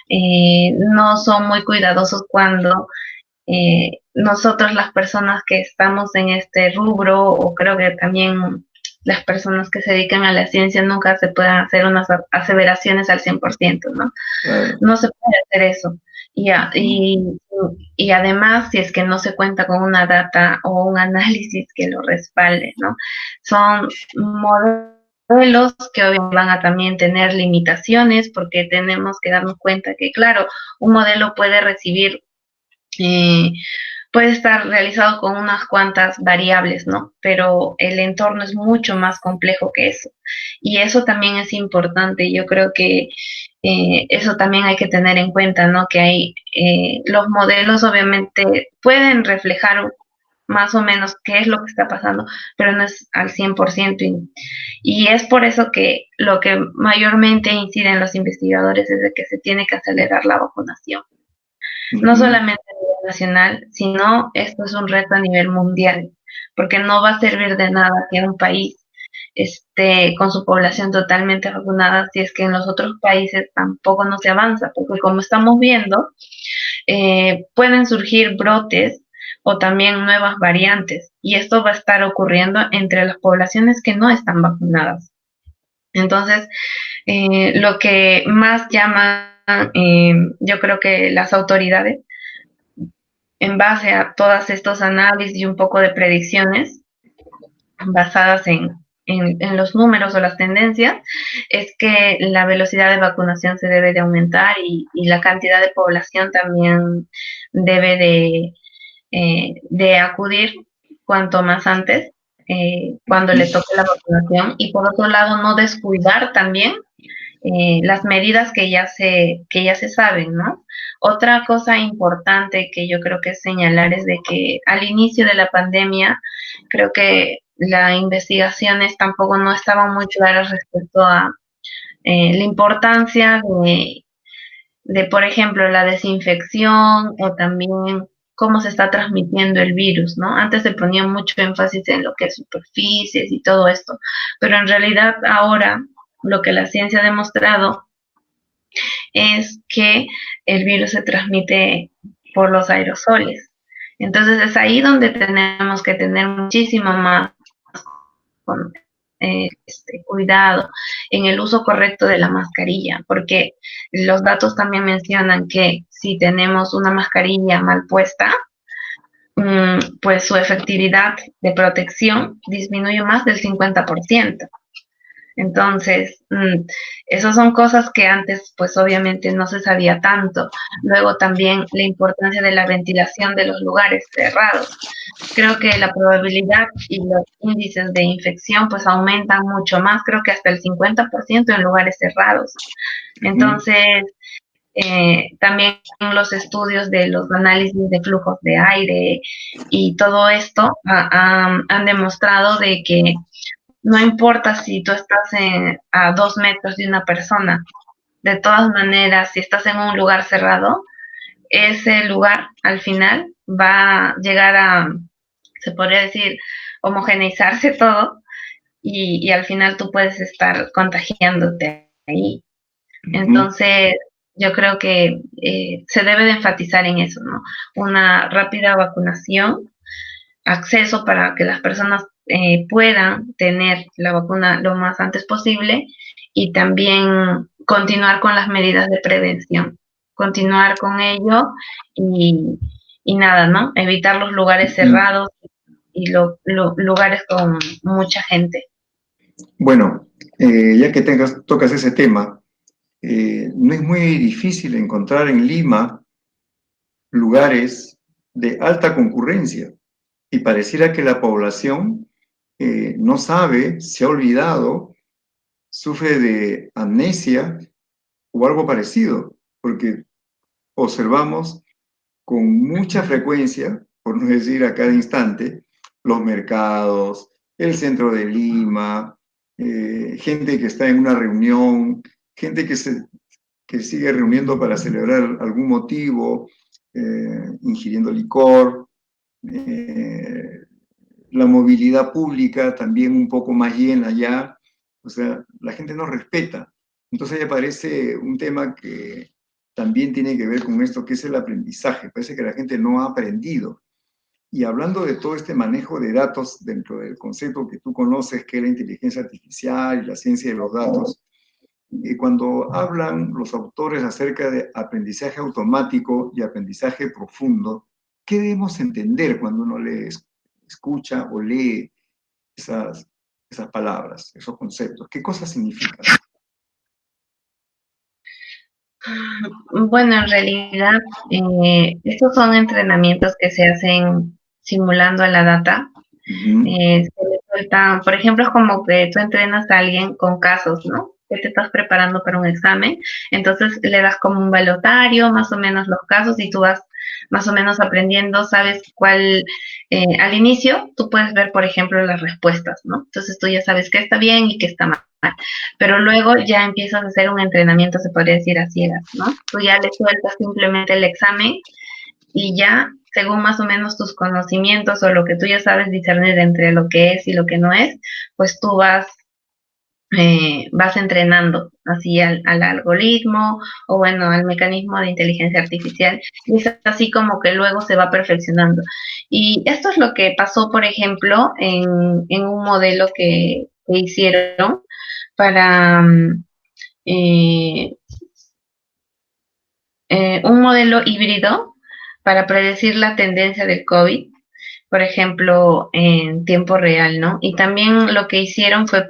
no son muy cuidadosos cuando nosotros las personas que estamos en este rubro, o creo que también las personas que se dedican a la ciencia, nunca se pueden hacer unas aseveraciones al 100%, ¿no? claro. No se puede hacer eso. Y, Ujú. y además, si es que no se cuenta con una data o un análisis que lo respalde, ¿no? Son modelos que obviamente van a también tener limitaciones porque tenemos que darnos cuenta que, claro, un modelo puede recibir eh, puede estar realizado con unas cuantas variables, ¿no? Pero el entorno es mucho más complejo que eso. Y eso también es importante. Yo creo que eso también hay que tener en cuenta, ¿no? Que hay, los modelos obviamente pueden reflejar más o menos qué es lo que está pasando, pero no es al 100%. Y es por eso que lo que mayormente inciden los investigadores es de que se tiene que acelerar la vacunación no Ujú. solamente a nivel nacional, sino esto es un reto a nivel mundial, porque no va a servir de nada que un país esté con su población totalmente vacunada si es que en los otros países tampoco no se avanza, porque como estamos viendo, pueden surgir brotes o también nuevas variantes, y esto va a estar ocurriendo entre las poblaciones que no están vacunadas. Entonces, lo que más llama, yo creo que las autoridades en base a todos estos análisis y un poco de predicciones basadas en los números o las tendencias, es que la velocidad de vacunación se debe de aumentar y la cantidad de población también debe de acudir cuanto más antes cuando le toque la vacunación y por otro lado no descuidar también las medidas que ya se saben, ¿no? Otra cosa importante que yo creo que es señalar es de que al inicio de la pandemia, creo que las investigaciones tampoco no estaban muy claras respecto a la importancia por ejemplo, la desinfección o también cómo se está transmitiendo el virus, ¿no? Antes se ponía mucho énfasis en lo que es superficies y todo esto, pero en realidad ahora lo que la ciencia ha demostrado es que el virus se transmite por los aerosoles. Entonces es ahí donde tenemos que tener muchísimo más con, cuidado en el uso correcto de la mascarilla, porque los datos también mencionan que si tenemos una mascarilla mal puesta, pues su efectividad de protección disminuye más del 50%. Entonces, esas son cosas que antes, pues obviamente no se sabía tanto. Luego también la importancia de la ventilación de los lugares cerrados. Creo que la probabilidad y los índices de infección pues aumentan mucho más, creo que hasta el 50% en lugares cerrados. Ujú. Entonces, también los estudios de los análisis de flujos de aire y todo esto han demostrado de que no importa si tú estás a 2 metros de una persona, de todas maneras, si estás en un lugar cerrado, ese lugar al final va a llegar a, se podría decir, homogeneizarse todo y al final tú puedes estar contagiándote ahí. Ujú. Entonces, yo creo que se debe de enfatizar en eso, ¿no? Una rápida vacunación acceso para que las personas puedan tener la vacuna lo más antes posible y también continuar con las medidas de prevención, continuar con ello y, y nada, ¿no? Evitar los lugares Ujú. cerrados y lugares con mucha gente. Bueno, ya que tocas ese tema, no es muy difícil encontrar en Lima lugares de alta concurrencia y pareciera que la población no sabe, se ha olvidado, sufre de amnesia o algo parecido, porque observamos con mucha frecuencia, por no decir a cada instante, los mercados, el centro de Lima, gente que está en una reunión, gente que sigue reuniendo para celebrar algún motivo, ingiriendo licor, la movilidad pública también un poco más llena ya, o sea, la gente no respeta. Entonces ahí aparece un tema que también tiene que ver con esto, que es el aprendizaje. Parece que la gente no ha aprendido. Y hablando de todo este manejo de datos dentro del concepto que tú conoces, que es la inteligencia artificial y la ciencia de los datos, cuando hablan los autores acerca de aprendizaje automático y aprendizaje profundo, ¿qué debemos entender cuando uno escucha o lee esas palabras, esos conceptos? ¿Qué cosas significan? Bueno, en realidad, estos son entrenamientos que se hacen simulando a la data. Se le sueltan, por ejemplo, es como que tú entrenas a alguien con casos, ¿no? Que te estás preparando para un examen, entonces le das como un balotario, más o menos los casos, y tú vas más o menos aprendiendo, sabes cuál, al inicio tú puedes ver, por ejemplo, las respuestas, ¿no? Entonces tú ya sabes qué está bien y qué está mal, pero luego ya empiezas a hacer un entrenamiento, se podría decir a ciegas, ¿no? Tú ya le sueltas simplemente el examen y ya, según más o menos tus conocimientos o lo que tú ya sabes discernir entre lo que es y lo que no es, pues tú vas entrenando así al algoritmo o bueno, al mecanismo de inteligencia artificial y es así como que luego se va perfeccionando. Y esto es lo que pasó, por ejemplo, en un modelo que hicieron para eh, un modelo híbrido para predecir la tendencia del COVID, por ejemplo, en tiempo real, ¿no? Y también lo que hicieron fue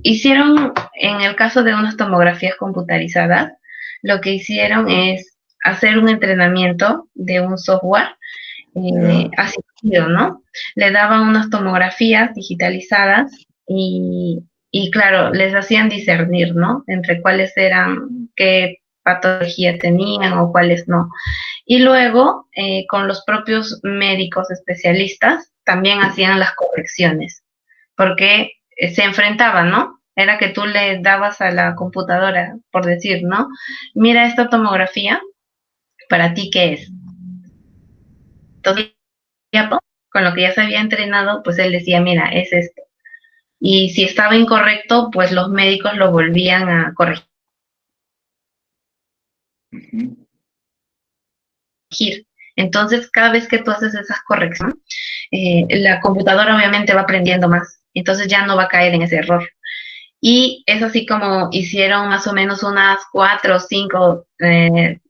hicieron, en el caso de unas tomografías computarizadas, lo que hicieron es hacer un entrenamiento de un software asistido, ¿no? Le daban unas tomografías digitalizadas y claro, les hacían discernir, ¿no? Entre cuáles eran, qué patología tenían o cuáles no. Y luego, con los propios médicos especialistas, también hacían las correcciones, porque se enfrentaban, ¿no? Era que tú le dabas a la computadora, por decir, ¿no? Mira esta tomografía, ¿para ti qué es? Entonces, ya, con lo que ya se había entrenado, pues él decía, mira, es esto. Y si estaba incorrecto, pues los médicos lo volvían a corregir. Entonces, cada vez que tú haces esas correcciones, la computadora obviamente va aprendiendo más, entonces ya no va a caer en ese error. Y es así como hicieron más o menos unas 4 o 5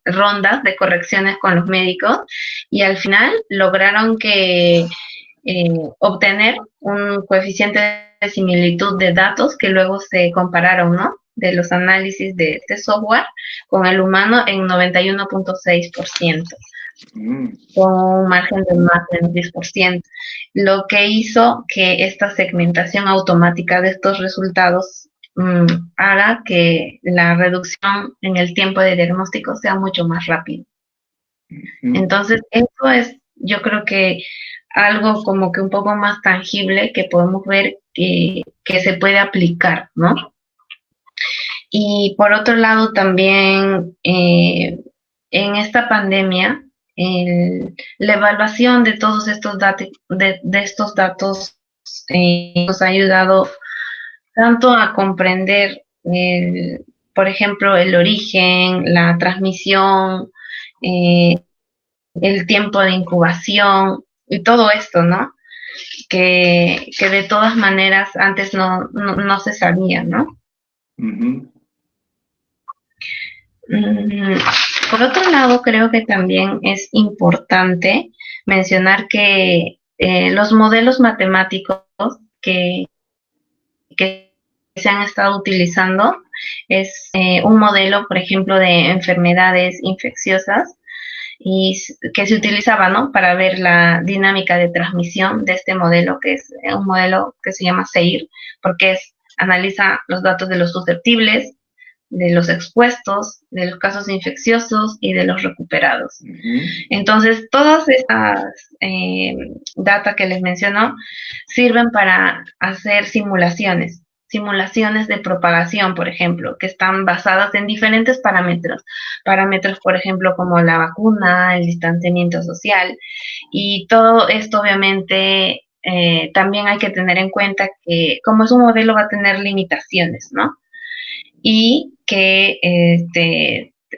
rondas de correcciones con los médicos y al final lograron que obtener un coeficiente de similitud de datos que luego se compararon, ¿no? De los análisis de este software con el humano en 91.6%, con un margen de más del 10%, lo que hizo que esta segmentación automática de estos resultados haga que la reducción en el tiempo de diagnóstico sea mucho más rápido. Entonces, eso es, yo creo que algo como que un poco más tangible que podemos ver que se puede aplicar, ¿no? Y por otro lado, también en esta pandemia, la evaluación de todos estos datos, de estos datos nos ha ayudado tanto a comprender, por ejemplo, el origen, la transmisión, eh, el tiempo de incubación y todo esto, ¿no? Que de todas maneras antes no se sabía, ¿no? Por otro lado, creo que también es importante mencionar que los modelos matemáticos que, que se han estado utilizando es un modelo, por ejemplo, de enfermedades infecciosas y que se utilizaba, ¿no? Para ver la dinámica de transmisión de este modelo, que es un modelo que se llama SEIR, porque analiza los datos de los susceptibles, de los expuestos, de los casos infecciosos y de los recuperados. Entonces, todas estas data que les menciono sirven para hacer simulaciones de propagación, por ejemplo, que están basadas en diferentes parámetros. Parámetros, por ejemplo, como la vacuna, el distanciamiento social, y todo esto obviamente también hay que tener en cuenta que como es un modelo va a tener limitaciones, ¿no? Y que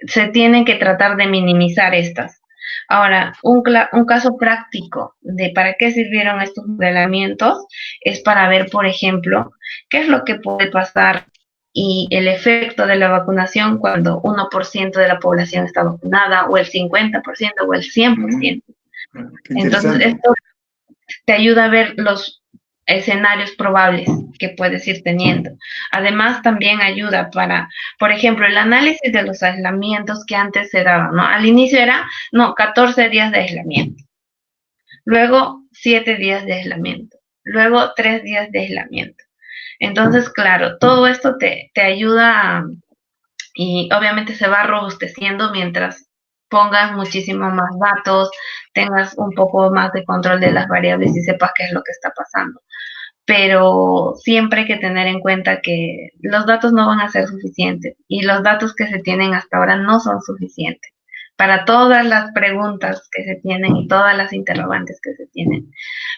se tienen que tratar de minimizar estas. Ahora, un caso práctico de para qué sirvieron estos modelamientos es para ver, por ejemplo, qué es lo que puede pasar y el efecto de la vacunación cuando 1% de la población está vacunada, o el 50%, o el 100%. Entonces, esto te ayuda a ver los escenarios probables que puedes ir teniendo. Además, también ayuda para, por ejemplo, el análisis de los aislamientos que antes se daban, ¿no? Al inicio era, 14 días de aislamiento, luego 7 días de aislamiento, luego 3 días de aislamiento. Entonces, claro, todo esto te ayuda y obviamente se va robusteciendo mientras pongas muchísimo más datos, tengas un poco más de control de las variables y sepas qué es lo que está pasando. Pero siempre hay que tener en cuenta que los datos no van a ser suficientes y los datos que se tienen hasta ahora no son suficientes para todas las preguntas que se tienen y todas las interrogantes que se tienen.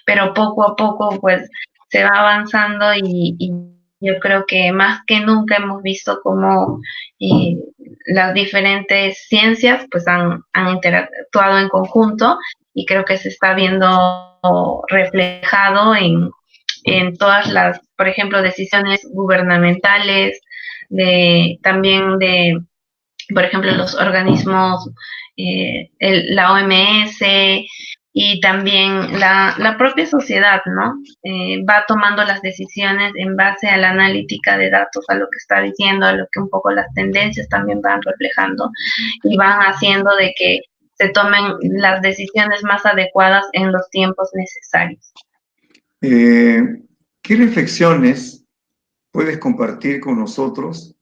Pero poco a poco pues se va avanzando y yo creo que más que nunca hemos visto cómo las diferentes ciencias pues han interactuado en conjunto, y creo que se está viendo reflejado en todas las, por ejemplo, decisiones gubernamentales, también de, por ejemplo, los organismos, la OMS, y también la propia sociedad, ¿no? Va tomando las decisiones en base a la analítica de datos, a lo que está diciendo, a lo que un poco las tendencias también van reflejando, y van haciendo de que se tomen las decisiones más adecuadas en los tiempos necesarios. ¿Qué reflexiones puedes compartir con nosotros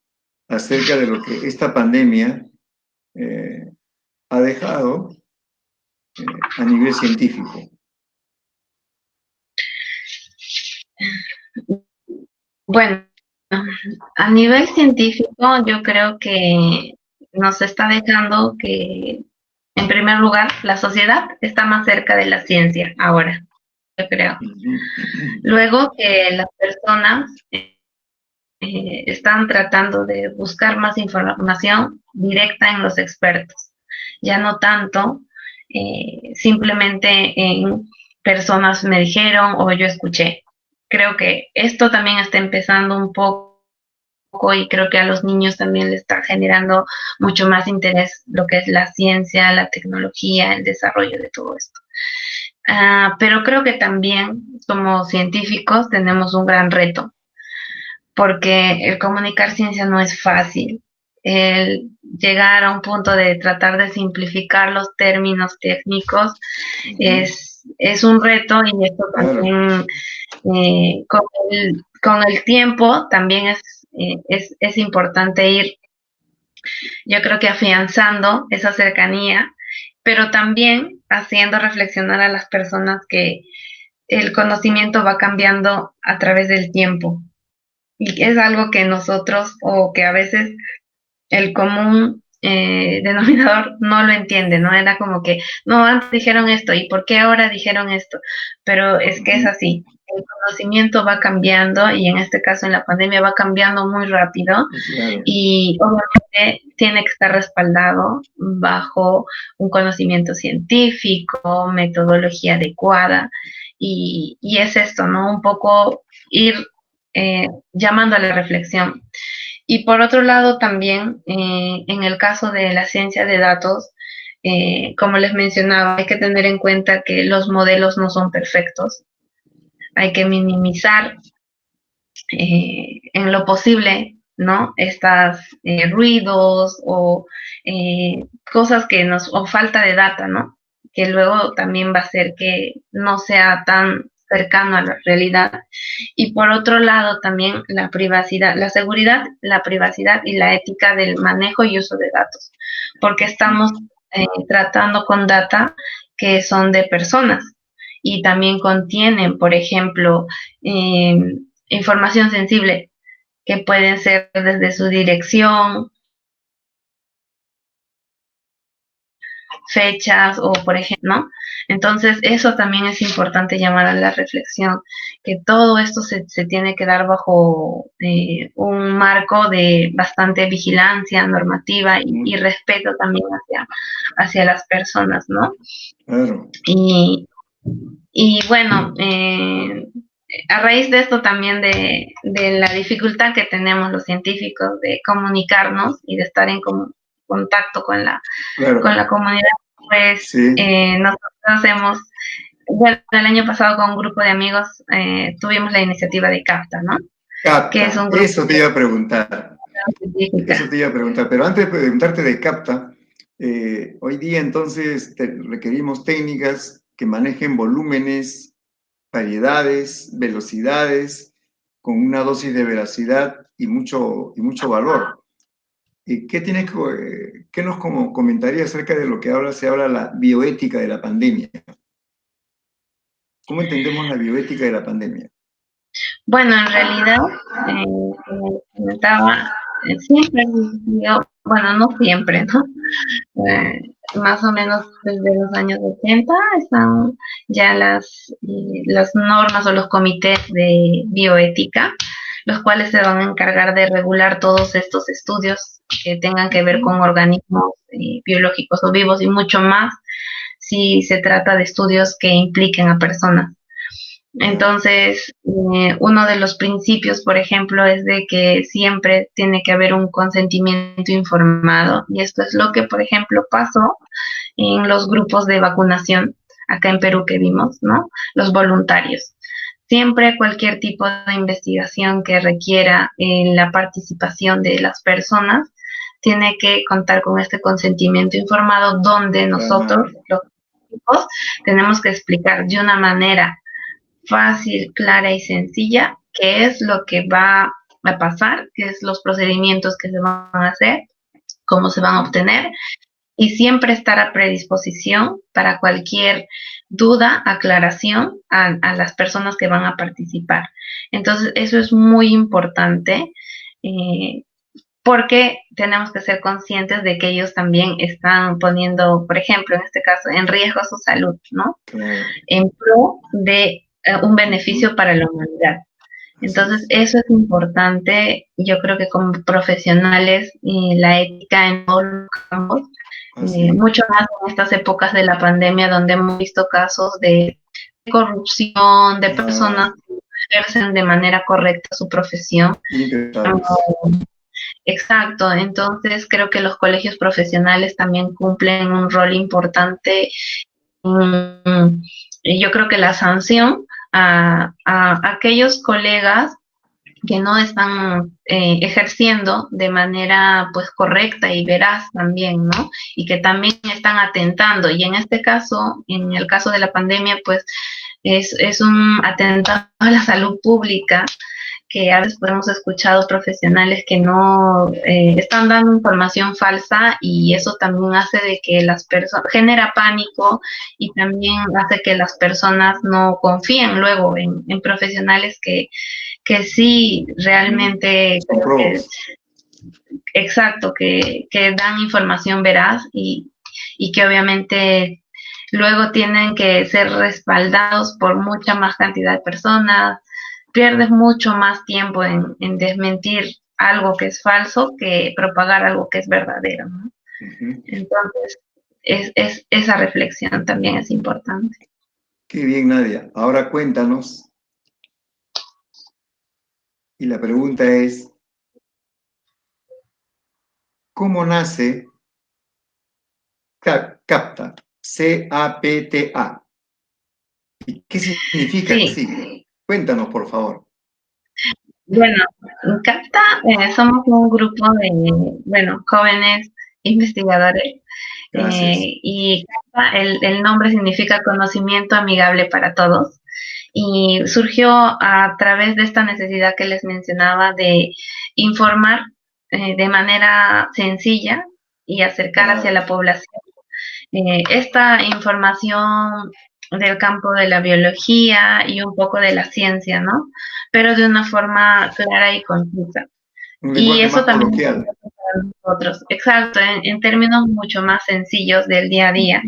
acerca de lo que esta pandemia ha dejado a nivel científico? Bueno, a nivel científico yo creo que nos está dejando que, en primer lugar, la sociedad está más cerca de la ciencia ahora, yo creo. Luego que las personas están tratando de buscar más información directa en los expertos, ya no tanto simplemente en personas me dijeron o yo escuché. Creo que esto también está empezando un poco, y creo que a los niños también les está generando mucho más interés lo que es la ciencia, la tecnología, el desarrollo de todo esto. Pero creo que también como científicos tenemos un gran reto, porque el comunicar ciencia no es fácil. El llegar a un punto de tratar de simplificar los términos técnicos es un reto, y esto también con el tiempo también es importante ir, yo creo que afianzando esa cercanía, pero también haciendo reflexionar a las personas que el conocimiento va cambiando a través del tiempo. Y es algo que nosotros, o que a veces el común denominador no lo entiende, ¿no? Era como que, no, antes dijeron esto, ¿y por qué ahora dijeron esto? Pero es que es así, el conocimiento va cambiando, y en este caso en la pandemia va cambiando muy rápido, y obviamente tiene que estar respaldado bajo un conocimiento científico, metodología adecuada, y es esto, ¿no? Un poco ir llamando a la reflexión. Y por otro lado también, en el caso de la ciencia de datos, como les mencionaba, hay que tener en cuenta que los modelos no son perfectos. Hay que minimizar en lo posible, ¿no? Estas ruidos o cosas que o falta de data, ¿no? Que luego también va a hacer que no sea tan cercano a la realidad. Y por otro lado también la privacidad, la seguridad, la privacidad y la ética del manejo y uso de datos, porque estamos tratando con data que son de personas y también contienen, por ejemplo, eh, información sensible que pueden ser desde su dirección, fechas o por ejemplo, ¿no? Entonces eso también es importante llamar a la reflexión, que todo esto se tiene que dar bajo un marco de bastante vigilancia normativa y respeto también hacia las personas, ¿no? Claro. Y bueno, a raíz de esto también de la dificultad que tenemos los científicos de comunicarnos y de estar en contacto con la comunidad, pues sí. nosotros hemos, bueno, el año pasado con un grupo de amigos tuvimos la iniciativa de CAPTA, ¿no? CAPTA, que es un grupo eso te iba a preguntar. Eso te iba a preguntar, pero antes de preguntarte de CAPTA, hoy día entonces requerimos técnicas que manejen volúmenes, variedades, velocidades, con una dosis de veracidad y mucho valor. ¿Qué nos comentaría acerca de lo que se habla la bioética de la pandemia? ¿Cómo entendemos la bioética de la pandemia? Bueno, en realidad, como comentaba, siempre existió, bueno, no siempre, ¿no? Más o menos desde los años 80 están ya las normas o los comités de bioética, los cuales se van a encargar de regular todos estos estudios que tengan que ver con organismos biológicos o vivos y mucho más si se trata de estudios que impliquen a personas. Entonces, uno de los principios, por ejemplo, es de que siempre tiene que haber un consentimiento informado. Y esto es lo que, por ejemplo, pasó en los grupos de vacunación acá en Perú que vimos, ¿no? Los voluntarios. Siempre cualquier tipo de investigación que requiera la participación de las personas tiene que contar con este consentimiento informado donde nosotros, los equipos, tenemos que explicar de una manera fácil, clara y sencilla qué es lo que va a pasar, qué es los procedimientos que se van a hacer, cómo se van a obtener y siempre estar a predisposición para cualquier duda, aclaración a las personas que van a participar. Entonces, eso es muy importante porque tenemos que ser conscientes de que ellos también están poniendo, por ejemplo, en este caso, en riesgo su salud, ¿no? En pro de un beneficio para la humanidad. Entonces, eso es importante. Yo creo que como profesionales, la ética en todos los campos, mucho más en estas épocas de la pandemia, donde hemos visto casos de corrupción, de personas que ejercen de manera correcta su profesión. Exacto, entonces creo que los colegios profesionales también cumplen un rol importante. Yo creo que la sanción a aquellos colegas que no están ejerciendo de manera pues correcta y veraz también, ¿no? Y que también están atentando. Y en este caso, en el caso de la pandemia, pues es un atentado a la salud pública, que a veces hemos escuchado profesionales que no están dando información falsa y eso también hace de que las personas, genera pánico y también hace que las personas no confíen luego en profesionales que sí realmente exacto, que dan información veraz y que obviamente luego tienen que ser respaldados por mucha más cantidad de personas. Pierdes mucho más tiempo en desmentir algo que es falso que propagar algo que es verdadero, ¿no? Entonces, esa reflexión también es importante. Qué bien, Nadia. Ahora cuéntanos. Y la pregunta es, ¿cómo nace CAPTA? C-A-P-T-A. ¿Y qué significa así? Cuéntanos, por favor. Bueno, CAPTA somos un grupo de, jóvenes investigadores. Y CAPTA, el nombre significa conocimiento amigable para todos. y surgió a través de esta necesidad que les mencionaba de informar de manera sencilla y acercar hacia Ah, la población esta información del campo de la biología y un poco de la ciencia, ¿no? Pero de una forma clara y concisa. un Y lenguaje eso más también coloquial. para nosotros, exacto, en términos mucho más sencillos del día a día,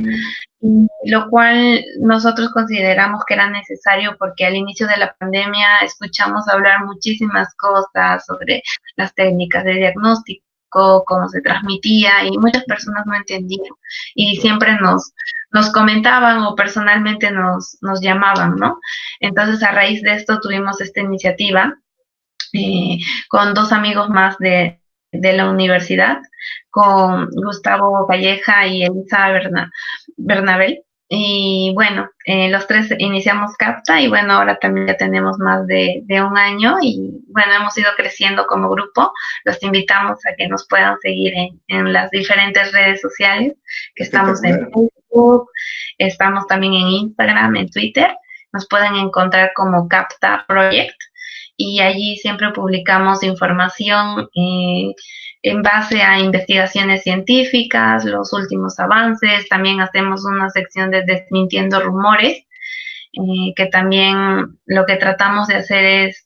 Ujú. lo cual nosotros consideramos que era necesario porque al inicio de la pandemia escuchamos hablar muchísimas cosas sobre las técnicas de diagnóstico, cómo se transmitía y muchas personas no entendían y siempre nos comentaban o personalmente nos llamaban, ¿no? Entonces a raíz de esto tuvimos esta iniciativa eh, con dos amigos más de la universidad, con Gustavo Calleja y Elisa Bernabel. Y bueno, los tres iniciamos CAPTA y bueno, ahora también ya tenemos más de un año y bueno, hemos ido creciendo como grupo. Los invitamos a que nos puedan seguir en las diferentes redes sociales, que estamos en Espectacular. Facebook, estamos también en Instagram, en Twitter. Nos pueden encontrar como CAPTA Project y allí siempre publicamos información en base a investigaciones científicas, los últimos avances, también hacemos una sección de desmintiendo rumores, que también lo que tratamos de hacer es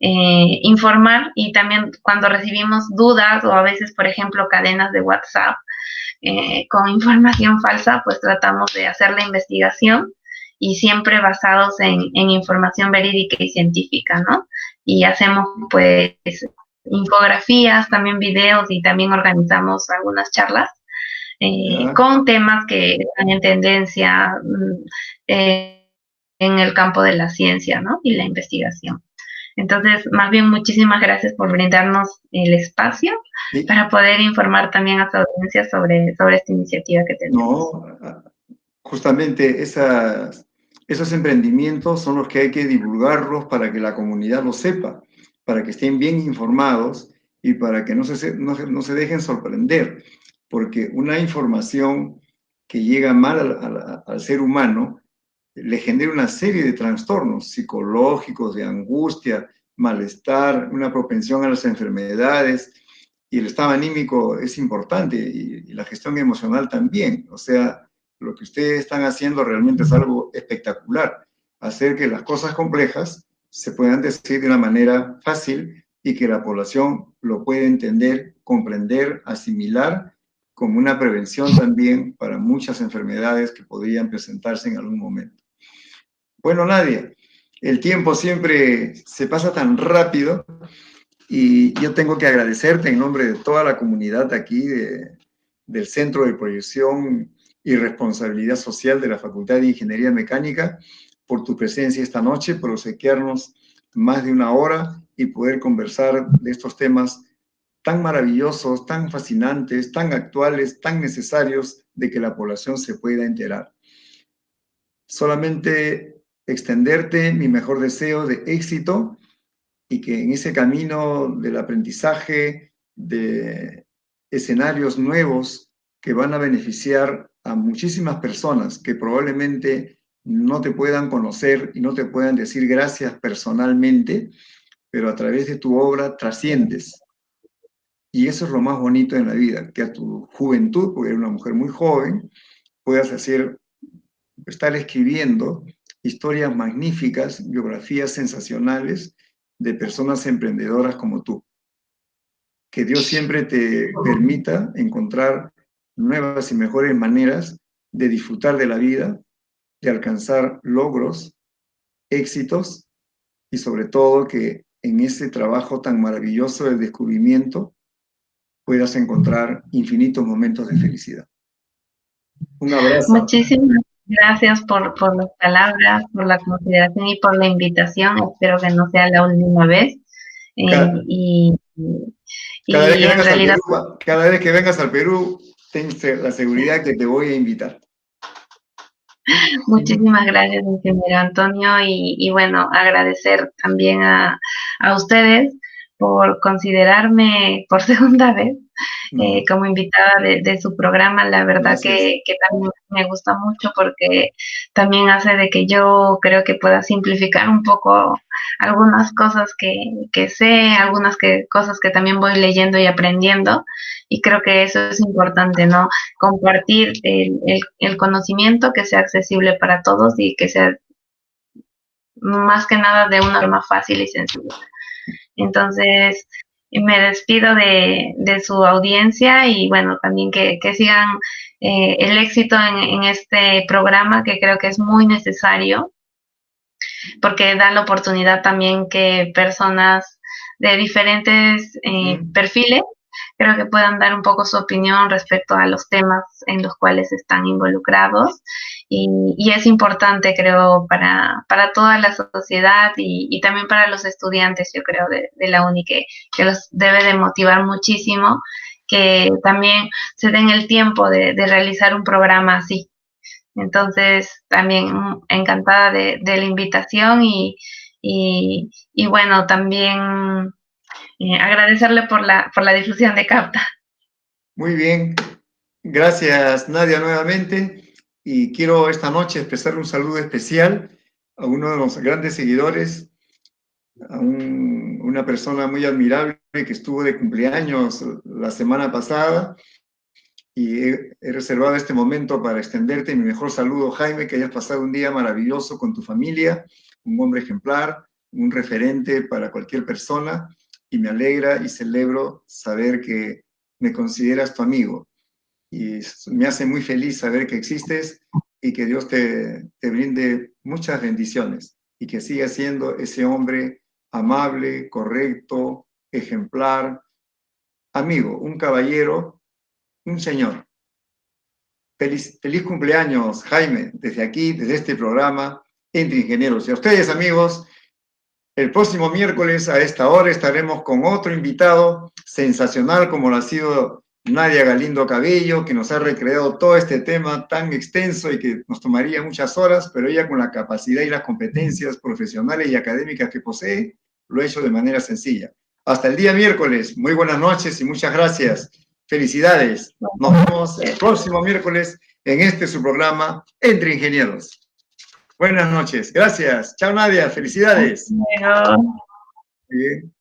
informar y también cuando recibimos dudas o a veces, por ejemplo, cadenas de WhatsApp con información falsa, pues tratamos de hacer la investigación y siempre basados en información verídica y científica, ¿no? Y hacemos pues infografías, también videos y también organizamos algunas charlas ¿Ya? con temas que están en tendencia en el campo de la ciencia, ¿no? Y la investigación. Entonces, más bien, muchísimas gracias por brindarnos el espacio Y para poder informar también a su audiencia sobre esta iniciativa que tenemos. no, justamente esos emprendimientos son los que hay que divulgarlos para que la comunidad lo sepa, para que estén bien informados y para que no se dejen sorprender, porque una información que llega mal al ser humano le genera una serie de trastornos psicológicos, de angustia, malestar, una propensión a las enfermedades, y el estado anímico es importante y la gestión emocional también. O sea, lo que ustedes están haciendo realmente es algo espectacular, hacer que las cosas complejas se puedan decir de una manera fácil y que la población lo pueda entender, comprender, asimilar como una prevención también para muchas enfermedades que podrían presentarse en algún momento. Bueno, Nadia, el tiempo siempre se pasa tan rápido y yo tengo que agradecerte en nombre de toda la comunidad aquí del Centro de Proyección y Responsabilidad Social de la Facultad de Ingeniería Mecánica por tu presencia esta noche, por obsequiarnos más de una hora y poder conversar de estos temas tan maravillosos, tan fascinantes, tan actuales, tan necesarios de que la población se pueda enterar. Solamente extenderte mi mejor deseo de éxito y que en ese camino del aprendizaje, de escenarios nuevos que van a beneficiar a muchísimas personas que probablemente no te puedan conocer y no te puedan decir gracias personalmente, pero a través de tu obra trasciendes. Y eso es lo más bonito en la vida, que a tu juventud, porque eres una mujer muy joven, puedas hacer, estar escribiendo historias magníficas, biografías sensacionales de personas emprendedoras como tú. Que Dios siempre te permita encontrar nuevas y mejores maneras de disfrutar de la vida, de alcanzar logros, éxitos y sobre todo que en ese trabajo tan maravilloso del descubrimiento puedas encontrar infinitos momentos de felicidad. Un abrazo. Muchísimas gracias por las palabras, por la consideración y por la invitación. Espero que no sea la última vez. Eh, Cada, y, cada vez y que en vengas al realidad, Perú, cada vez que vengas al Perú, ten la seguridad que te voy a invitar. muchísimas gracias, ingeniero Antonio. Y bueno, agradecer también a ustedes por considerarme por segunda vez No, como invitada de su programa. La verdad gracias. que también me gusta mucho porque también hace de que yo creo que pueda simplificar un poco algunas cosas que sé, algunas cosas que también voy leyendo y aprendiendo. Y creo que eso es importante, ¿no? Compartir el conocimiento que sea accesible para todos y que sea más que nada de una forma fácil y sencilla. Entonces, me despido de su audiencia y bueno, también que sigan el éxito en este programa que creo que es muy necesario porque da la oportunidad también que personas de diferentes Ujú. perfiles creo que puedan dar un poco su opinión respecto a los temas en los cuales están involucrados y es importante creo para toda la sociedad y también para los estudiantes yo creo de la UNI que los debe de motivar muchísimo que también se den el tiempo de realizar un programa así. Entonces, también encantada de la invitación y bueno, también agradecerle por la difusión de Capta. Muy bien. Gracias, Nadia, nuevamente. Y quiero esta noche expresar un saludo especial a uno de los grandes seguidores, a una persona muy admirable que estuvo de cumpleaños la semana pasada. Y he reservado este momento para extenderte mi mejor saludo, Jaime, que hayas pasado un día maravilloso con tu familia, un hombre ejemplar, un referente para cualquier persona, y me alegra y celebro saber que me consideras tu amigo. Y me hace muy feliz saber que existes y que Dios te brinde muchas bendiciones y que sigas siendo ese hombre amable, correcto, ejemplar, amigo, un caballero, un señor. Feliz cumpleaños, Jaime, desde aquí, desde este programa, Entre Ingenieros. Y a ustedes, amigos, el próximo miércoles a esta hora estaremos con otro invitado sensacional como lo ha sido Nadia Galindo Cabello, que nos ha recreado todo este tema tan extenso y que nos tomaría muchas horas, pero ella con la capacidad y las competencias profesionales y académicas que posee, lo ha hecho de manera sencilla. Hasta el día miércoles. Muy buenas noches y muchas gracias. Felicidades. Nos vemos el próximo miércoles en este su programa Entre Ingenieros. Buenas noches. Gracias. Chao, Nadia. Felicidades. Bueno, Bien.